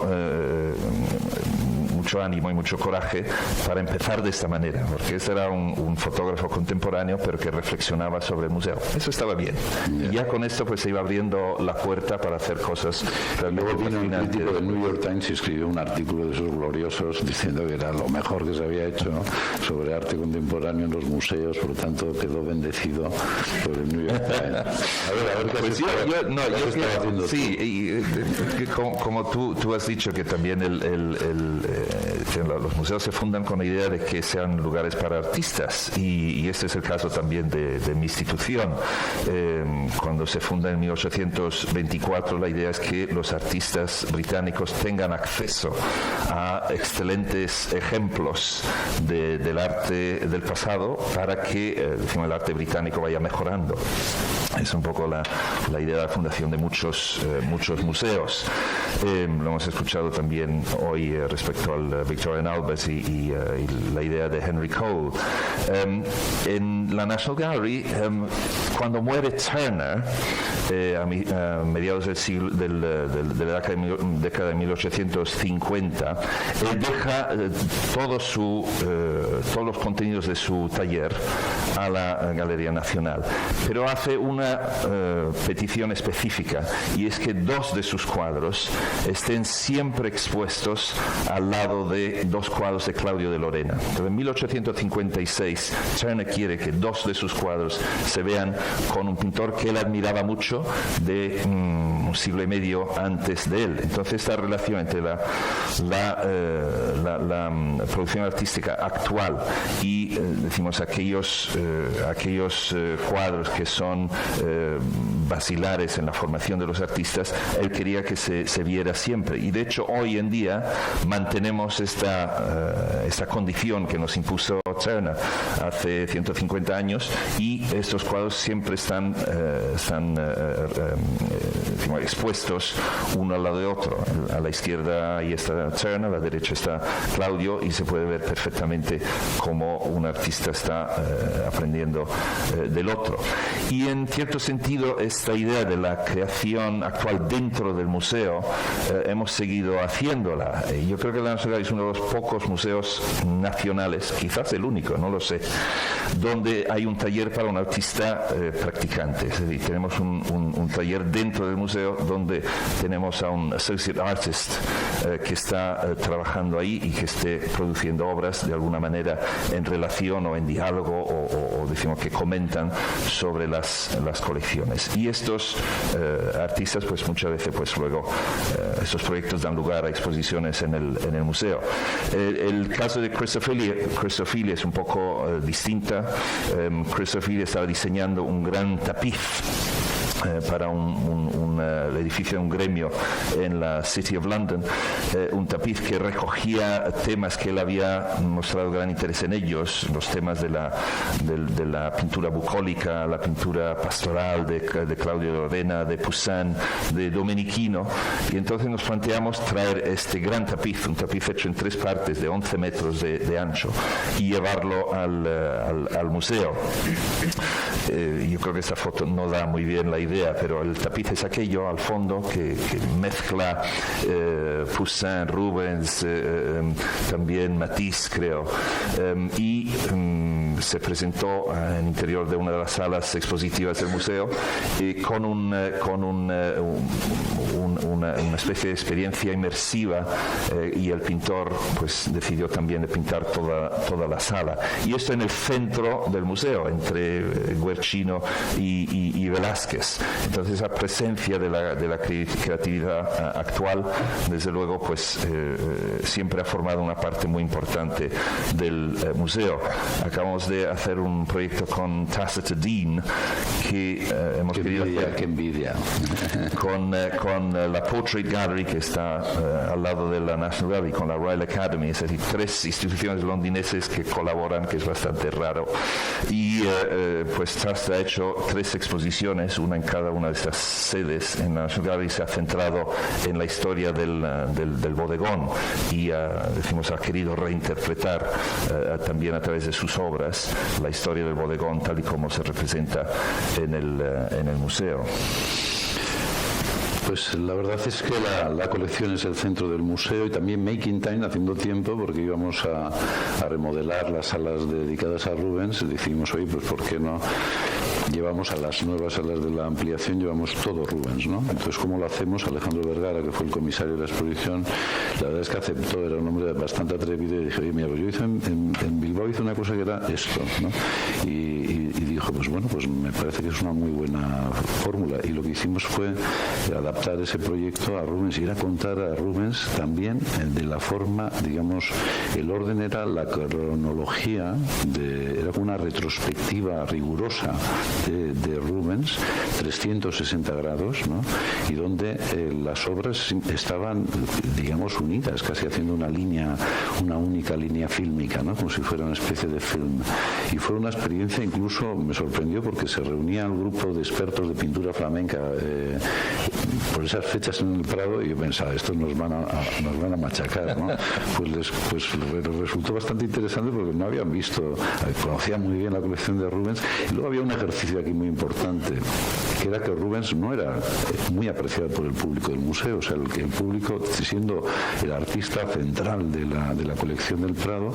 ánimo y mucho coraje para empezar de esta manera, porque ese era un fotógrafo contemporáneo pero que reflexionaba sobre el museo. Eso estaba bien. Y ya con esto pues se iba abriendo la puerta para hacer cosas realmente fascinantes. Luego vino un crítico del New York Times y escribió un artículo de esos gloriosos diciendo que era lo mejor que se había hecho, ¿no?, sobre arte contemporáneo en los museos, por lo tanto quedó bendecido por el New York Times. A ver, pues como tú has dicho que también los museos se fundan con la idea de que sean lugares para artistas y este es el caso también de mi institución. Cuando se funda en 1824 la idea es que los artistas británicos tengan acceso a excelentes ejemplos del arte del pasado para que el arte británico vaya mejorando. Es un poco la idea de la fundación de muchos museos. Lo hemos escuchado también hoy respecto al Victorian Albert y la idea de Henry Cole. En la National Gallery, cuando muere Turner, a mediados de la década de 1850, él deja todos los contenidos de su taller a la Galería Nacional, pero hace una petición específica, y es que 2 de sus cuadros estén siempre expuestos al lado de 2 cuadros de Claudio de Lorena. Entonces, en 1856 Turner quiere que 2 de sus cuadros se vean con un pintor que él admiraba mucho de un siglo y medio antes de él. Entonces esta relación entre la producción artística actual y decimos aquellos cuadros que son basilares en la formación de los artistas, él quería que se viera siempre, y de hecho hoy en día mantenemos esta condición que nos impuso Turner hace 150 años, y estos cuadros siempre están expuestos uno al lado de otro. A la izquierda ahí está Turner, a la derecha está Claudio, y se puede ver perfectamente cómo un artista está aprendiendo del otro. Y en cierto sentido esta idea de la creación actual dentro del museo hemos seguido haciéndola. Yo creo que la National Gallery es uno de los pocos museos nacionales, quizás el único, no lo sé, donde hay un taller para un artista practicante. Es decir, tenemos un taller dentro del museo donde tenemos a un associate artist que está trabajando ahí y que esté produciendo obras de alguna manera en relación o en diálogo o decimos que comentan sobre las colecciones. Y estos artistas pues muchas veces pues luego estos proyectos dan lugar a exposiciones en el museo. El caso de Christophilia es un poco distinta. Christophilia estaba diseñando un gran tapiz para el edificio de un gremio en la City of London, un tapiz que recogía temas que él había mostrado gran interés en ellos, los temas de la pintura bucólica, la pintura pastoral de Claudio de Lorena, de Poussin, de Domenichino, y entonces nos planteamos traer este gran tapiz, un tapiz hecho en 3 partes de 11 metros de ancho, y llevarlo al museo. Yo creo que esta foto no da muy bien la idea, pero el tapiz es aquello al fondo que mezcla Poussin, Rubens, también Matisse, creo, y se presentó en el interior de una de las salas expositivas del museo con una especie de experiencia inmersiva, y el pintor pues decidió también de pintar toda la sala, y esto en el centro del museo entre Guercino y Velázquez. Entonces esa presencia de la creatividad actual, desde luego, pues siempre ha formado una parte muy importante del museo. Acabamos de hacer un proyecto con Tacita Dean que hemos querido hacer. ¡Qué envidia! Con la Portrait Gallery, que está al lado de la National Gallery, con la Royal Academy, es decir, 3 instituciones londinenses que colaboran, que es bastante raro. Y pues Trust ha hecho 3 exposiciones, una en cada una de estas sedes. En la National Gallery se ha centrado en la historia del bodegón y decimos, ha querido reinterpretar también a través de sus obras la historia del bodegón tal y como se representa en el museo. Pues la verdad es que la colección es el centro del museo, y también Making Time, haciendo tiempo, porque íbamos a remodelar las salas dedicadas a Rubens, y decidimos, oye, pues ¿por qué no llevamos a las nuevas salas de la ampliación, llevamos todo Rubens, ¿no? Entonces, ¿cómo lo hacemos? Alejandro Vergara, que fue el comisario de la exposición, la verdad es que aceptó, era un hombre bastante atrevido, y dije, oye, mira, pues yo hice en Bilbao hice una cosa que era esto, ¿no? Y dijo, pues bueno, pues me parece que es una muy buena fórmula, y lo que hicimos fue adaptar ese proyecto a Rubens, y ir a contar a Rubens también de la forma, digamos, el orden era la cronología, era como una retrospectiva rigurosa de Rubens, 360 grados, ¿no? Y donde las obras estaban, digamos, unidas, casi haciendo una única línea fílmica, ¿no? Como si fuera una especie de film. Y fue una experiencia, incluso me sorprendió, porque se reunía un grupo de expertos de pintura flamenca por esas fechas en el Prado, y yo pensaba, estos nos van a machacar, ¿no? Pues les resultó bastante interesante, porque no habían visto, conocían muy bien la colección de Rubens. Y luego había un ejercicio aquí muy importante, que era que Rubens no era muy apreciado por el público del museo, o sea, el público, siendo el artista central de la colección del Prado,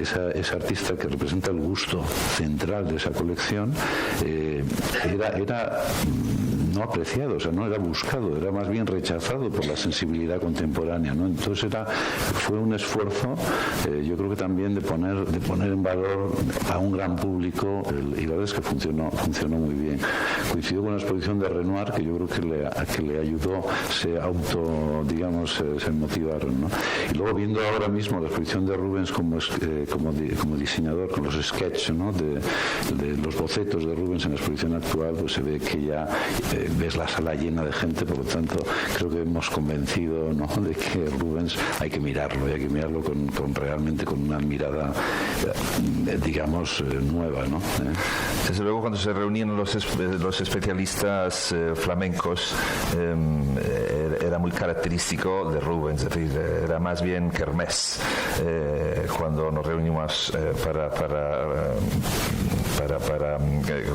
ese artista que representa el gusto central de esa colección, era no apreciado, o sea, no era buscado, era más bien rechazado por la sensibilidad contemporánea, ¿no? Entonces fue un esfuerzo, yo creo que también de poner en valor a un gran público, y la verdad es que funcionó muy bien. Coincidió con la exposición de Renoir, que yo creo que le ayudó, se motivaron, ¿no? Y luego, viendo ahora mismo la exposición de Rubens como diseñador, con los sketches, ¿no? de los bocetos de Rubens en la exposición actual, pues se ve que ya ves la sala llena de gente. Por lo tanto, creo que hemos convencido, ¿no?, de que Rubens hay que mirarlo realmente con una mirada, digamos, nueva, ¿no? Desde luego, cuando se reunían los especialistas flamencos, era muy característico de Rubens, es decir, era más bien kermés cuando nos reunimos para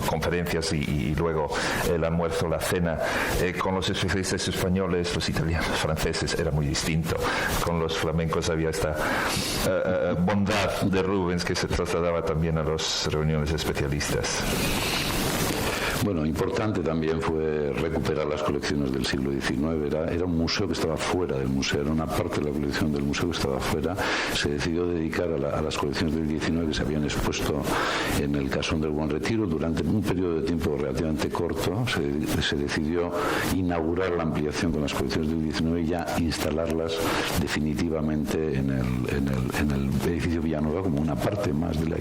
conferencias y luego el almuerzo, la cena. Con los especialistas españoles, los italianos, franceses, era muy distinto. Con los flamencos había esta bondad de Rubens que se trasladaba también a las reuniones especialistas. Bueno, importante también fue recuperar las colecciones del siglo XIX. Era un museo que estaba fuera del museo, era una parte de la colección del museo que estaba fuera. Se decidió dedicar a las colecciones del XIX que se habían expuesto en el Casón del Buen Retiro durante un periodo de tiempo relativamente corto. Se decidió inaugurar la ampliación con las colecciones del XIX y ya instalarlas definitivamente en el edificio Villanueva como una parte más del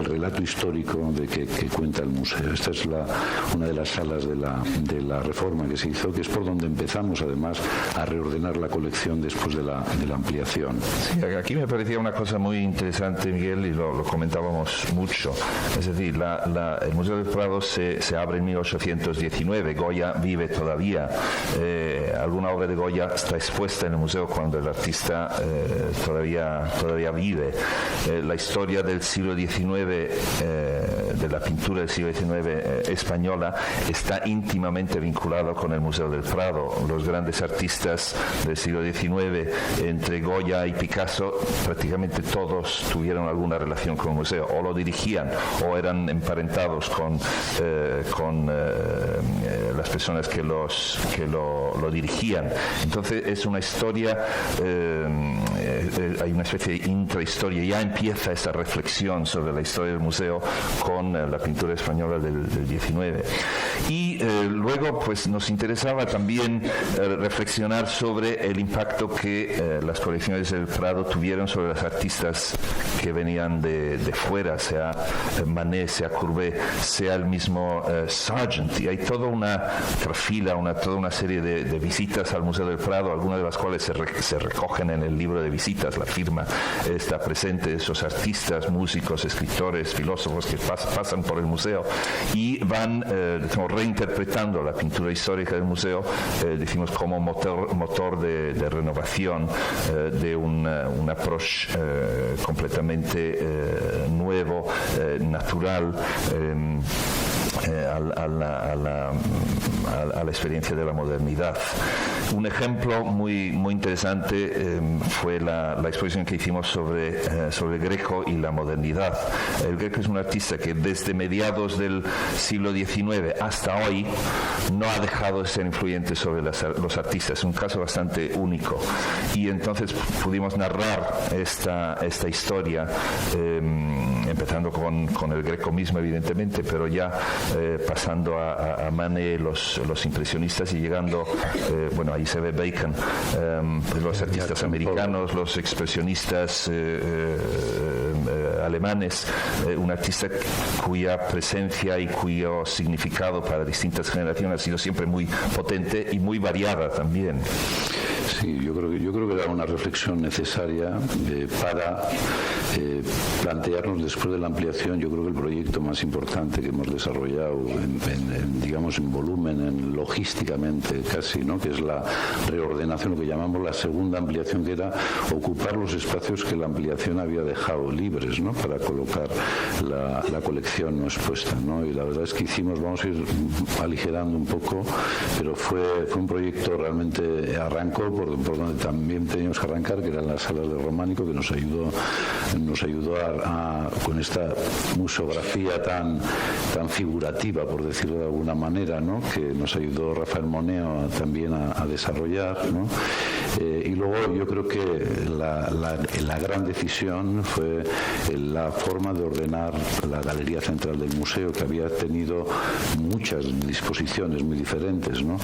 relato histórico que cuenta el museo. Esta es una de las salas de la reforma que se hizo, que es por donde empezamos además a reordenar la colección después de la ampliación. Sí, aquí me parecía una cosa muy interesante, Miguel, y lo comentábamos mucho. Es decir, el Museo del Prado se abre en 1819, Goya vive todavía. Alguna obra de Goya está expuesta en el museo cuando el artista todavía vive. La historia del siglo XIX de la pintura del siglo XIX española está íntimamente vinculado con el Museo del Prado. Los grandes artistas del siglo XIX, entre Goya y Picasso, prácticamente todos tuvieron alguna relación con el museo, o lo dirigían o eran emparentados con las personas que lo dirigían. Entonces es una historia, hay una especie de intrahistoria. Ya empieza esa reflexión sobre la historia del museo con la pintura española del XIX. Y luego pues nos interesaba también reflexionar sobre el impacto que las colecciones del Prado tuvieron sobre los artistas que venían de fuera, sea Manet, sea Courbet, sea el mismo Sargent. Y hay toda una trafila, toda una serie de visitas al Museo del Prado, algunas de las cuales se recogen en el libro de visitas. La firma está presente de esos artistas, músicos, escritores, filósofos que pasan por el museo y van reinterpretando la pintura histórica del museo, decimos como motor de renovación, de un approach completamente nuevo, natural, a la experiencia de la modernidad. Un ejemplo muy interesante fue la exposición que hicimos sobre el Greco y la modernidad. El Greco es un artista que desde mediados del siglo XIX hasta hoy no ha dejado de ser influyente sobre los artistas. Es un caso bastante único. Y entonces pudimos narrar esta historia, empezando con el Greco mismo, evidentemente, pero ya pasando a Manet, los impresionistas, y llegando, ahí se ve Bacon, los artistas americanos, los expresionistas alemanes, un artista cuya presencia y cuyo significado para distintas generaciones ha sido siempre muy potente y muy variada también. Sí, yo creo que era una reflexión necesaria para plantearnos después de la ampliación. Yo creo que el proyecto más importante que hemos desarrollado en volumen, logísticamente casi, ¿no?, que es la reordenación, lo que llamamos la segunda ampliación, que era ocupar los espacios que la ampliación había dejado libres, ¿no?, para colocar la colección no expuesta, ¿no? Y la verdad es que vamos a ir aligerando un poco, pero fue un proyecto realmente, arrancó por donde también teníamos que arrancar, que eran las salas de Románico, que nos ayudó con esta museografía tan figurativa, por decirlo de alguna manera, ¿no?, que nos ayudó Rafael Moneo también a desarrollar, ¿no? Y luego yo creo que la gran decisión fue la forma de ordenar la galería central del museo, que había tenido muchas disposiciones muy diferentes, ¿no?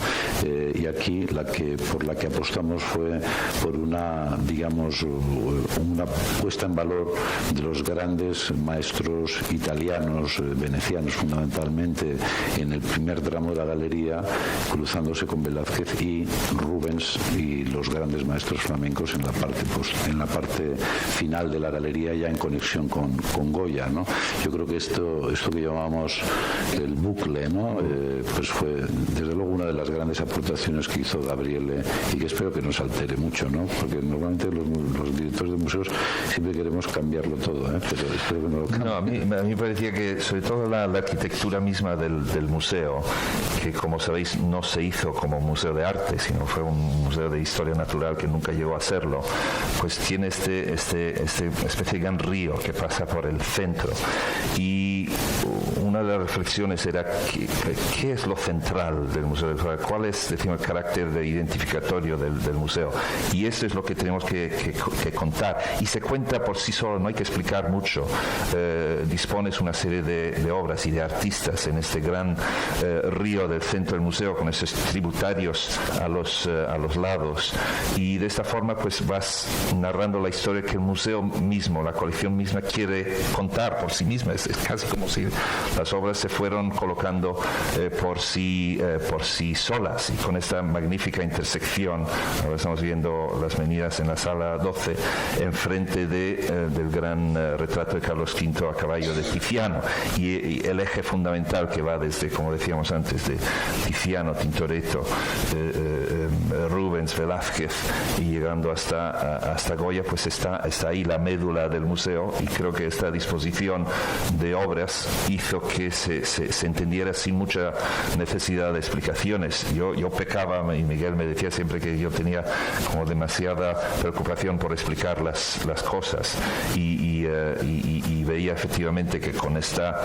Y aquí por la que apostamos fue por una puesta en valor de los grandes maestros italianos, venecianos fundamentalmente, en el primer tramo de la galería, cruzándose con Velázquez, y Rubens y los grandes maestros flamencos en la parte final de la galería, ya en conexión con Goya, ¿no? Yo creo que esto que llamamos el bucle, ¿no?, pues fue desde luego una de las grandes aportaciones que hizo Gabriele, y que espero que no se altere mucho, ¿no?, porque normalmente los directores de museos siempre queremos cambiarlo todo, pero espero que no lo cambie. No, a mí me parecía que sobre todo la arquitectura misma del museo, que como sabéis no se hizo como museo de arte, sino fue un museo de historia natural que nunca llegó a serlo, pues tiene este especie de gran río que pasa por el centro. Y una de las reflexiones era ¿qué es lo central del Museo del Prado? ¿Cuál es, decimos, el carácter identificatorio del museo? Y eso es lo que tenemos que contar. Y se cuenta por sí solo, no hay que explicar mucho. Dispones una serie de obras y de artistas en este gran río del centro del museo, con esos tributarios a los lados. Y de esta forma pues vas narrando la historia que el museo mismo, la colección misma, quiere contar por sí misma. Es casi como si las obras se fueron colocando por sí solas, y con esta magnífica intersección Ahora estamos viendo las Meninas en la sala 12, enfrente del gran retrato de Carlos V a caballo de Tiziano, y el eje fundamental que va desde, como decíamos antes, de Tiziano, Tintoretto, Rubens, Velázquez y llegando hasta Goya, pues está ahí la médula del museo, y creo que esta disposición de obras hizo que se entendiera sin mucha necesidad de explicaciones. Yo pecaba, y Miguel me decía siempre que yo tenía como demasiada preocupación por explicar las cosas, y veía efectivamente que con esta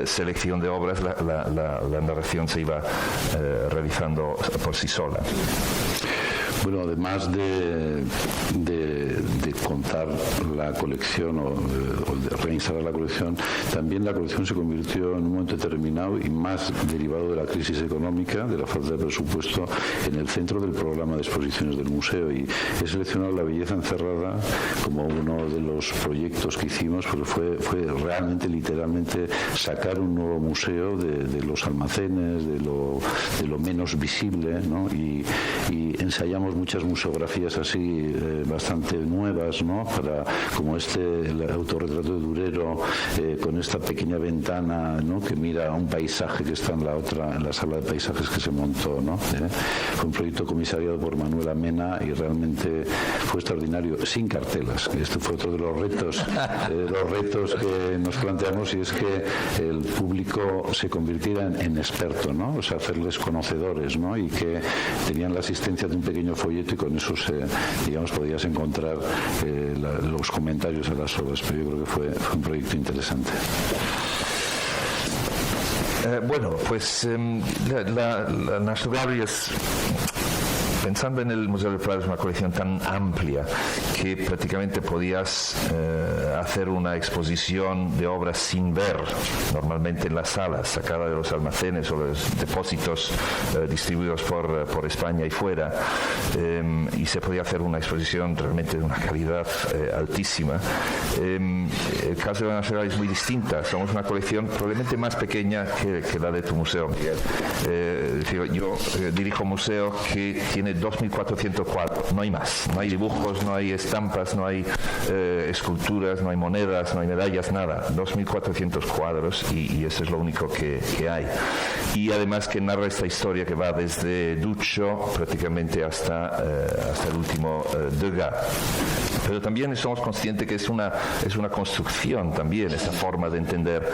selección de obras la narración se iba realizando por sí sola. Bueno, además de contar la colección o de reinstalar la colección, también la colección se convirtió en un momento determinado, y más derivado de la crisis económica, de la falta de presupuesto, en el centro del programa de exposiciones del museo, y he seleccionado La belleza encerrada como uno de los proyectos que hicimos, porque fue realmente, literalmente, sacar un nuevo museo de los almacenes, de lo menos visible, ¿no? Y ensayamos muchas museografías así bastante nuevas, ¿no? Como el autorretrato de Durero, con esta pequeña ventana, ¿no? Que mira a un paisaje que está en la sala de paisajes que se montó, ¿no? Fue un proyecto comisariado por Manuel Mena, y realmente fue extraordinario, sin cartelas. Este fue otro de los retos que nos planteamos, y es que el público se convirtiera en experto, ¿no? O sea, hacerles conocedores, ¿no? Y que tenían la asistencia de un pequeño folleto, y con eso podías encontrar los comentarios a las obras. Pero yo creo que fue un proyecto interesante. Bueno, pues la National Gallery es... Pensando en el Museo del Prado, es una colección tan amplia que prácticamente podías hacer una exposición de obras sin ver, normalmente en las salas, sacada de los almacenes o los depósitos distribuidos por España y fuera, y se podía hacer una exposición realmente de una calidad altísima. El caso de la Nacional es muy distinta. Somos una colección probablemente más pequeña que la de tu museo, Miguel. Yo dirijo un museo que tiene 2.400 cuadros, no hay más, no hay dibujos, no hay estampas, no hay esculturas, no hay monedas, no hay medallas, nada, 2.400 cuadros, y eso es lo único que hay. Y además que narra esta historia que va desde Duccio prácticamente hasta el último Degas. Pero también somos conscientes que es una construcción también, esta forma de entender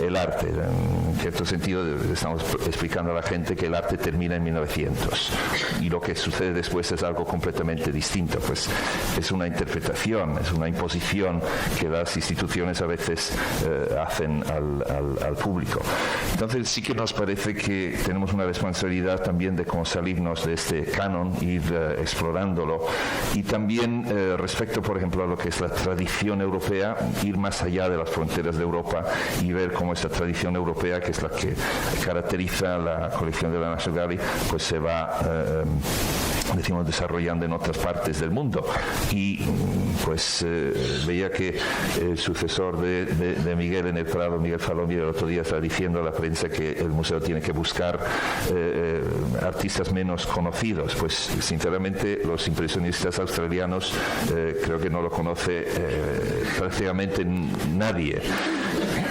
el arte. En cierto sentido estamos explicando a la gente que el arte termina en 1900, y lo que sucede después es algo completamente distinto. Pues es una interpretación, es una imposición que las instituciones a veces hacen al público. Entonces sí que nos parece que tenemos una responsabilidad también de cómo salirnos de este canon, ir explorándolo, y también respecto, por ejemplo, a lo que es la tradición europea, ir más allá de las fronteras de Europa y ver cómo esta tradición europea, que es la que caracteriza la colección de la National Gallery, pues se va desarrollando en otras partes del mundo. Y pues veía que el sucesor de Miguel en el Prado, Miguel Falomir, el otro día estaba diciendo a la prensa que el museo tiene que buscar artistas menos conocidos. Pues sinceramente los impresionistas australianos creo que no lo conoce prácticamente nadie.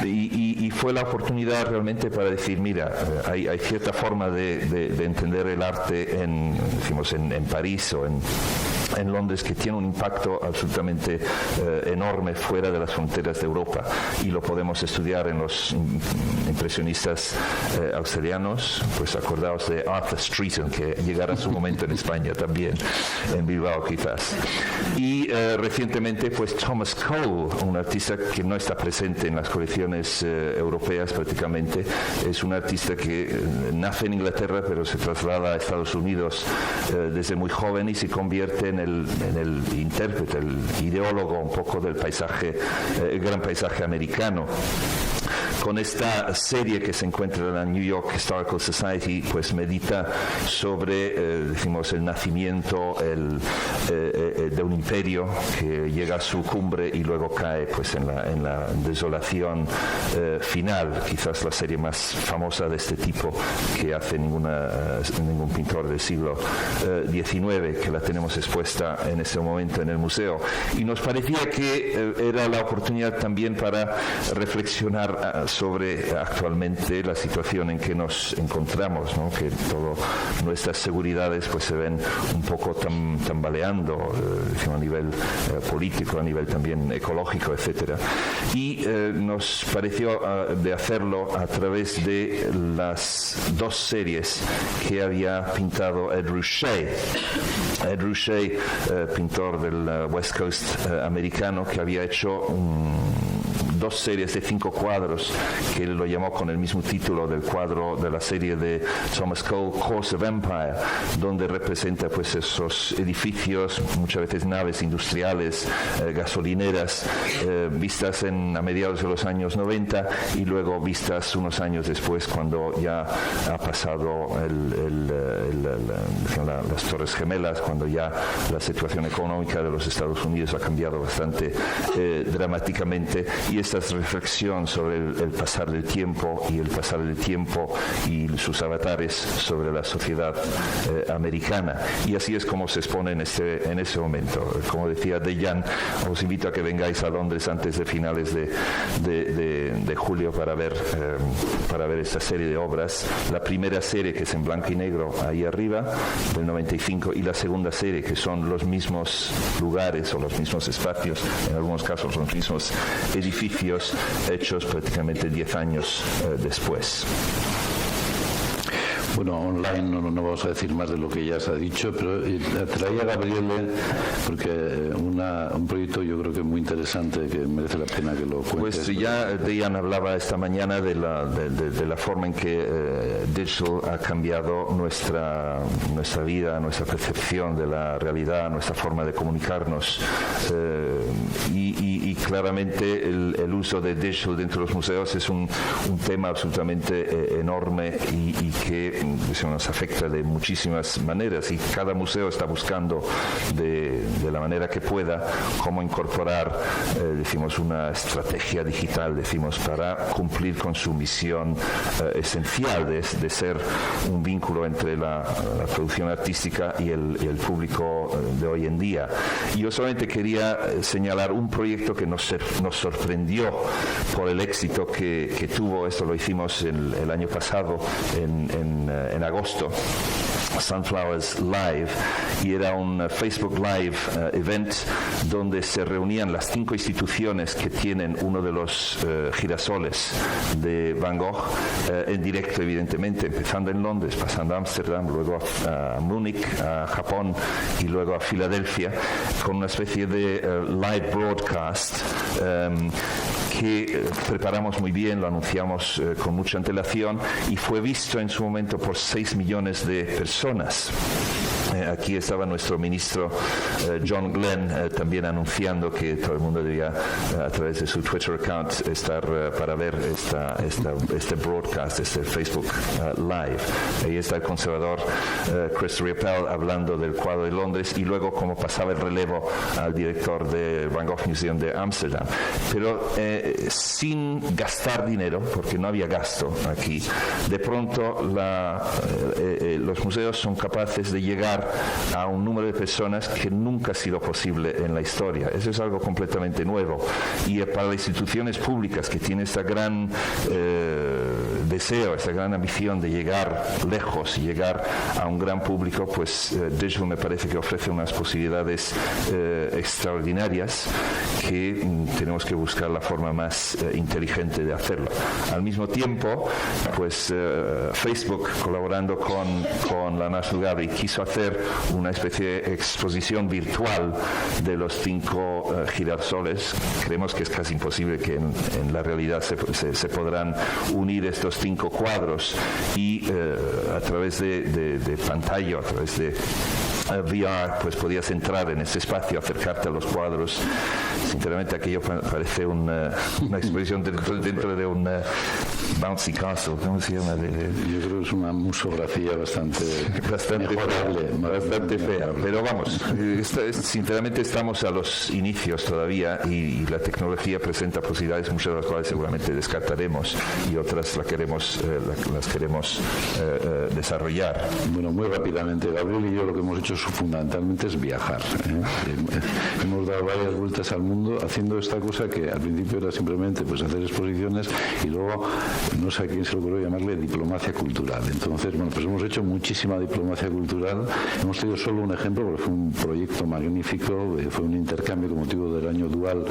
Y fue la oportunidad realmente para decir, mira, hay cierta forma de entender el arte en París o en Londres, que tiene un impacto absolutamente enorme fuera de las fronteras de Europa, y lo podemos estudiar en los impresionistas australianos. Pues acordaos de Arthur Streeton, que llegará su momento en España también, en Bilbao quizás. Y recientemente pues Thomas Cole, un artista que no está presente en las colecciones europeas prácticamente, es un artista que nace en Inglaterra pero se traslada a Estados Unidos desde muy joven, y se convierte en el intérprete, el ideólogo un poco del paisaje, el gran paisaje americano. con esta serie que se encuentra en la New York Historical Society, pues medita sobre, decimos, el nacimiento de un imperio que llega a su cumbre y luego cae pues en la desolación final, quizás la serie más famosa de este tipo que hace ningún pintor del siglo XIX, que la tenemos expuesta en este momento en el museo. Y nos parecía que era la oportunidad también para reflexionar sobre actualmente la situación en que nos encontramos, ¿no? Que todas nuestras seguridades pues se ven un poco tambaleando a nivel político, a nivel también ecológico, etcétera. Y nos pareció de hacerlo a través de las dos series que había pintado Ed Ruscha. Ed Ruscha, pintor del West Coast americano, que había hecho dos series de 5 cuadros que él lo llamó con el mismo título del cuadro de la serie de Thomas Cole, Course of Empire, donde representa pues esos edificios, muchas veces naves industriales, gasolineras, vistas a mediados de los años 90 y luego vistas unos años después, cuando ya ha pasado las Torres Gemelas, cuando ya la situación económica de los Estados Unidos ha cambiado bastante dramáticamente. Y esta reflexión sobre el pasar del tiempo y sus avatares sobre la sociedad americana. Y así es como se expone en ese momento. Como decía Dejan, os invito a que vengáis a Londres antes de finales de julio para ver esta serie de obras. La primera serie, que es en blanco y negro ahí arriba, del 95, y la segunda serie, que son los mismos lugares o los mismos espacios, en algunos casos los mismos edificios, hechos prácticamente 10 años después. Bueno, online no vamos a decir más de lo que ya se ha dicho, pero traía a Gabriele porque un proyecto yo creo que muy interesante, que merece la pena que lo cuentes. Pues ya Dejan hablaba esta mañana de la forma en que digital ha cambiado nuestra vida, nuestra percepción de la realidad, nuestra forma de comunicarnos, y claramente el uso de digital dentro de los museos es un tema absolutamente enorme y que nos afecta de muchísimas maneras, y cada museo está buscando de la manera que pueda cómo incorporar una estrategia digital para cumplir con su misión esencial de ser un vínculo entre la producción artística y el público de hoy en día. Y yo solamente quería señalar un proyecto que nos sorprendió por el éxito que tuvo. Esto lo hicimos el año pasado en agosto, Sunflowers Live, y era un Facebook Live event donde se reunían las 5 instituciones que tienen uno de los girasoles de Van Gogh en directo, evidentemente, empezando en Londres, pasando a Ámsterdam, luego a Múnich, a Japón y luego a Filadelfia, con una especie de live broadcast que preparamos muy bien, lo anunciamos con mucha antelación, y fue visto en su momento por 6 millones de personas. Aquí estaba nuestro ministro John Glenn también anunciando que todo el mundo debía, a través de su Twitter account, estar para ver este broadcast, este Facebook Live. Ahí está el conservador Chris Riopel hablando del cuadro de Londres, y luego cómo pasaba el relevo al director del Van Gogh Museum de Ámsterdam. Pero sin gastar dinero, porque no había gasto aquí, de pronto los museos son capaces de llegar a un número de personas que nunca ha sido posible en la historia. Eso es algo completamente nuevo, y para las instituciones públicas que tienen este gran deseo, esta gran ambición de llegar lejos y llegar a un gran público, pues digital me parece que ofrece unas posibilidades extraordinarias que tenemos que buscar la forma más inteligente de hacerlo. Al mismo tiempo, pues Facebook, colaborando con la National Gallery, quiso hacer una especie de exposición virtual de los 5 girasoles. Creemos que es casi imposible que en la realidad se podrán unir estos 5 cuadros, y a través de pantalla, a través de VR, pues podías entrar en ese espacio, acercarte a los cuadros Sinceramente aquello parece una exposición dentro de un bouncy castle, ¿cómo se llama? Yo creo que es una museografía bastante mejorable, bastante fea, pero vamos, sinceramente estamos a los inicios todavía y la tecnología presenta posibilidades, muchas de las cuales seguramente descartaremos y otras las queremos desarrollar. Bueno, muy rápidamente, Gabriel y yo lo que hemos hecho fundamentalmente es viajar. Hemos dado varias vueltas al mundo haciendo esta cosa que al principio era simplemente pues hacer exposiciones y luego no sé a quién se le ocurrió llamarle diplomacia cultural. Entonces, bueno, pues hemos hecho muchísima diplomacia cultural. Hemos tenido solo un ejemplo porque fue un proyecto magnífico, fue un intercambio con motivo del año dual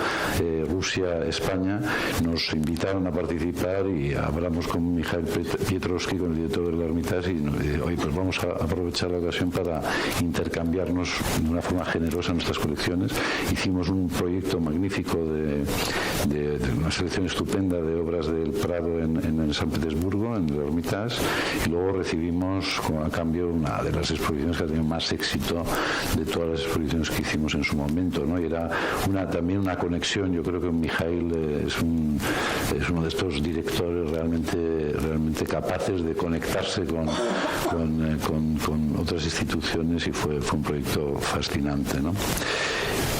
Rusia-España. Nos invitaron a participar y hablamos con Mikhail Pietrovsky, con el director del Hermitage, y nos dice, oye, pues vamos a aprovechar la ocasión para intercambiarnos de una forma generosa nuestras colecciones. Hicimos un proyecto magnífico de una selección estupenda de obras del Prado en San Petersburgo, en el Hermitage, y luego recibimos a cambio una de las exposiciones que ha tenido más éxito de todas las exposiciones que hicimos en su momento, ¿no? Y era también una conexión. Yo creo que Mikhail es uno de estos directores realmente capaces de conectarse con otras instituciones, y fue un proyecto fascinante, ¿no?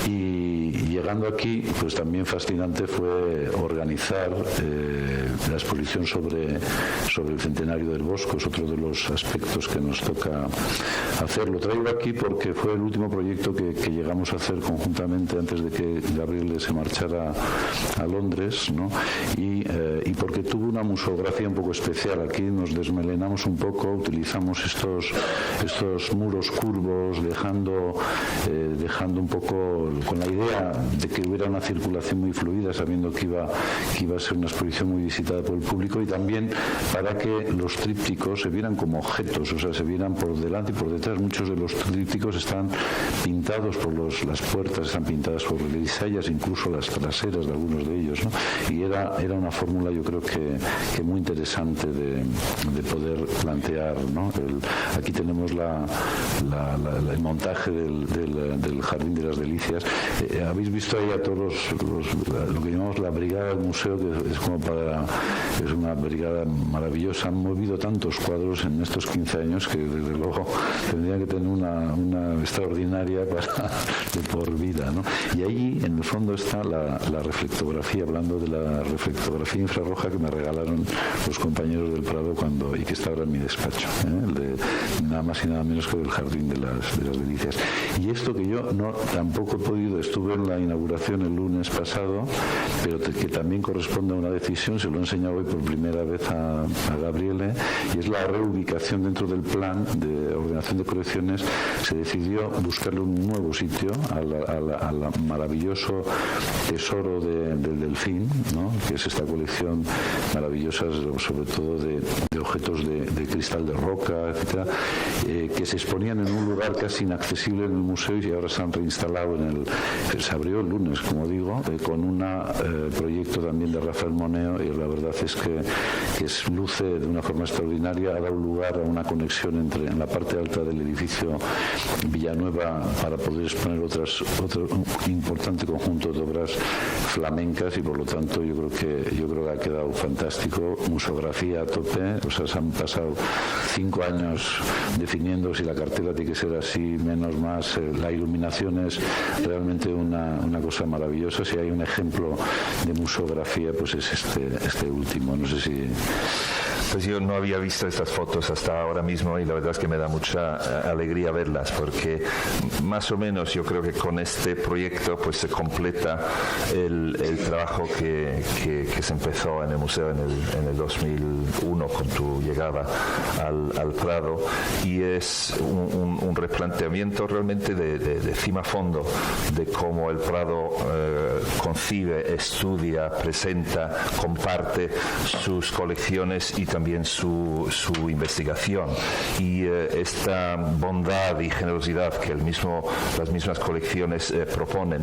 Y llegando aquí, pues también fascinante fue organizar la exposición sobre el centenario del Bosco. Es otro de los aspectos que nos toca hacer. Lo traigo aquí porque fue el último proyecto que llegamos a hacer conjuntamente antes de que Gabriel se marchara a Londres, ¿no? Y porque tuvo una museografía un poco especial. Aquí nos desmelenamos un poco, utilizamos estos muros curvos, dejando un poco con la idea de que hubiera una circulación muy fluida, sabiendo que iba a ser una exposición muy visitada por el público, y también para que los trípticos se vieran como objetos, o sea, se vieran por delante y por detrás. Muchos de los trípticos están pintados las puertas están pintadas por grisayas, incluso las traseras de algunos de ellos, ¿no? Y era una fórmula, yo creo que muy interesante de poder plantear, ¿no? Aquí tenemos el montaje del Jardín de las Delicias. Habéis visto ahí a todos lo que llamamos la brigada del museo, que es una brigada maravillosa. Han movido tantos cuadros en estos 15 años que desde luego tendrían que tener una extraordinaria de por vida, ¿no? Y ahí en el fondo está la reflectografía, hablando de la reflectografía infrarroja que me regalaron los compañeros del Prado y que está ahora en mi despacho, el de nada más y nada menos que del Jardín de las Delicias. Y esto que yo tampoco he podido, estuve en la inauguración el lunes pasado, pero que también corresponde a una decisión, se lo he enseñado hoy por primera vez a Gabriele, y es la reubicación dentro del plan de ordenación de colecciones. Se decidió buscarle un nuevo sitio al maravilloso tesoro del Delfín, ¿no? Que es esta colección maravillosa, sobre todo de objetos de cristal de roca, etcétera, que se exponían en un lugar casi inaccesible en el museo, y ahora se han reinstalado se abrió el lunes, como digo, con un proyecto también de Rafael Moneo, y la verdad es que luce de una forma extraordinaria. Ha dado lugar a una conexión en la parte alta del edificio Villanueva para poder exponer otro importante conjunto de obras flamencas, y por lo tanto yo creo que ha quedado fantástico. Museografía a tope, o sea, se han pasado 5 años definiendo si la cartera tiene que ser así, menos, más. La iluminación es realmente una cosa maravillosa. Si hay un ejemplo de museografía, pues es este último. No sé si... Pues yo no había visto estas fotos hasta ahora mismo, y la verdad es que me da mucha alegría verlas, porque más o menos yo creo que con este proyecto pues se completa el trabajo que se empezó en el museo en el 2001 con tu llegada al Prado, y es un replanteamiento realmente de cima a fondo de cómo el Prado concibe, estudia, presenta, comparte sus colecciones y también también su investigación. Y esta bondad y generosidad que las mismas colecciones proponen,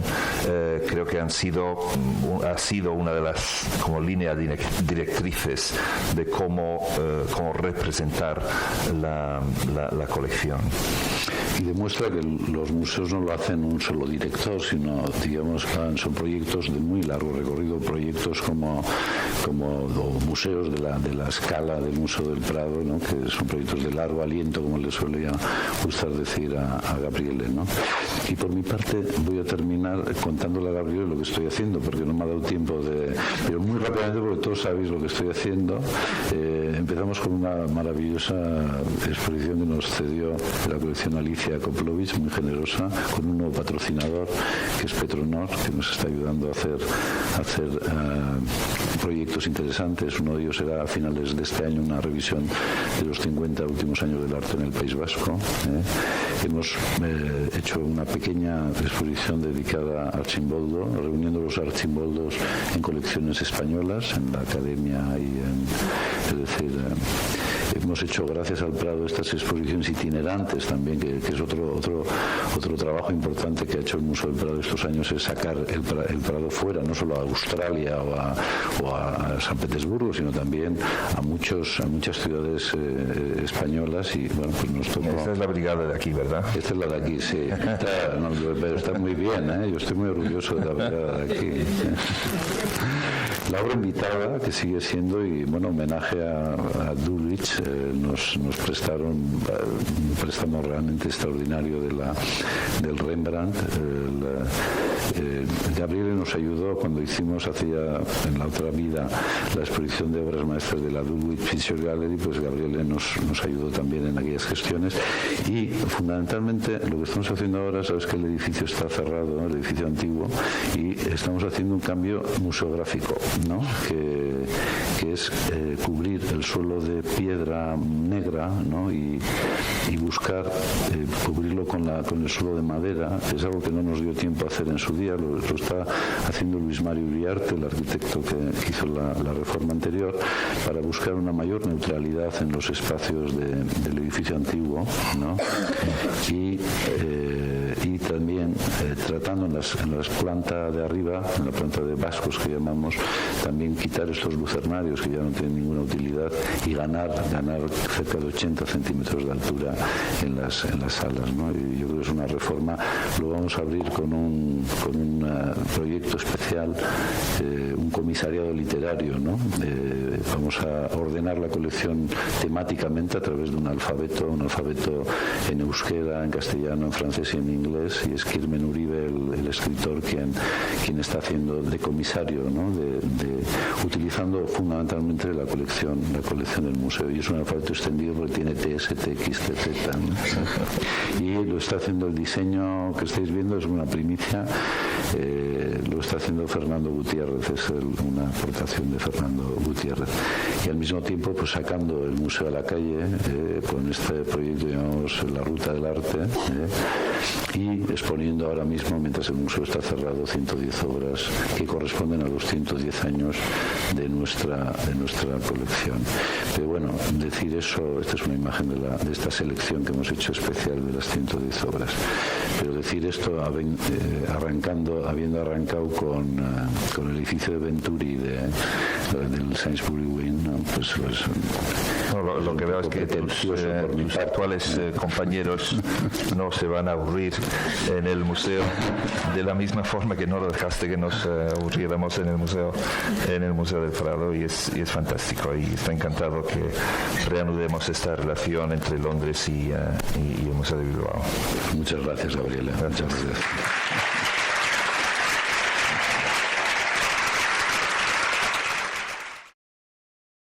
creo que ha sido una de las como líneas directrices de cómo representar la colección. Y demuestra que los museos no lo hacen un solo director, sino, digamos, son proyectos de muy largo recorrido, proyectos como museos de la escala del Museo del Prado, ¿no? Que son proyectos de largo aliento, como le solía gustar decir a Gabriele, ¿no? Y por mi parte voy a terminar contándole a Gabriele lo que estoy haciendo, porque no me ha dado tiempo pero muy rápidamente, porque todos sabéis lo que estoy haciendo. Empezamos con una maravillosa exposición que nos cedió la colección Alicia Koplovich, muy generosa, con un nuevo patrocinador que es Petronor, que nos está ayudando a hacer proyectos interesantes. Uno de ellos será a finales de este año una revisión de los 50 últimos años del arte en el País Vasco. Hemos hecho una pequeña exposición dedicada a Archimboldo, reuniendo los Archimboldos en colecciones españolas, en la Academia es decir, hemos hecho, gracias al Prado, estas exposiciones itinerantes también, que es otro trabajo importante que ha hecho el Museo del Prado estos años, es sacar el Prado fuera, no solo a Australia o a San Petersburgo, sino también a muchas ciudades españolas. Y bueno, pues nos tocó. Esta es la brigada de aquí, ¿verdad? Esta es la de aquí, sí. Pero está muy bien, ¿eh? Yo estoy muy orgulloso de la brigada de aquí. La obra invitada, que sigue siendo, y bueno, homenaje a Dulwich, nos prestaron un préstamo realmente extraordinario del Rembrandt. Gabriele nos ayudó cuando hicimos en la otra vida la exposición de obras maestras de la Dulwich Picture Gallery, pues Gabriele nos ayudó también en aquellas gestiones. Y fundamentalmente lo que estamos haciendo ahora, sabes que el edificio está cerrado, ¿no? El edificio antiguo, y estamos haciendo un cambio museográfico, ¿no? Que es cubrir el suelo de piedra negra, ¿no? y buscar cubrirlo con el suelo de madera. Es algo que no nos dio tiempo a hacer en su día, lo está haciendo Luis Mario Uriarte, el arquitecto que hizo la reforma anterior, para buscar una mayor neutralidad en los espacios del edificio antiguo, ¿no? Y también tratando en la planta de arriba, en la planta de vascos que llamamos, también quitar estos lucernarios que ya no tienen ninguna utilidad y ganar cerca de 80 centímetros de altura en las salas, ¿no? Y yo creo que es una reforma. Lo vamos a abrir con un proyecto especial, un comisariado literario, ¿no? Vamos a ordenar la colección temáticamente a través de un alfabeto en euskera, en castellano, en francés y en inglés, y es Kirmen Uribe, el escritor, quien está haciendo de comisario, ¿no? Utilizando fundamentalmente la colección del museo, y es un alfabeto extendido porque tiene TS, TX, TZ, ¿no? Y lo está haciendo, el diseño que estáis viendo es una primicia, lo está haciendo Fernando Gutiérrez, es una aportación de Fernando Gutiérrez, y al mismo tiempo pues sacando el museo a la calle con este proyecto que llamamos La Ruta del Arte, y exponiendo ahora mismo, mientras el museo está cerrado, 110 obras que corresponden a los 110 años de nuestra colección. Pero bueno, decir eso, esta es una imagen de esta selección que hemos hecho especial de las 110 obras, pero decir esto habiendo arrancado con el edificio de Venturi del Sainsbury Wing, ¿no? Pues no, lo que veo es que tus actuales compañeros no se van a aburrir en el museo de la misma forma que no lo dejaste que nos aburriéramos en el museo del Prado, y es fantástico, y está encantado que reanudemos esta relación entre Londres y el Museo de Bilbao. Muchas gracias, Gabriele. Muchas gracias.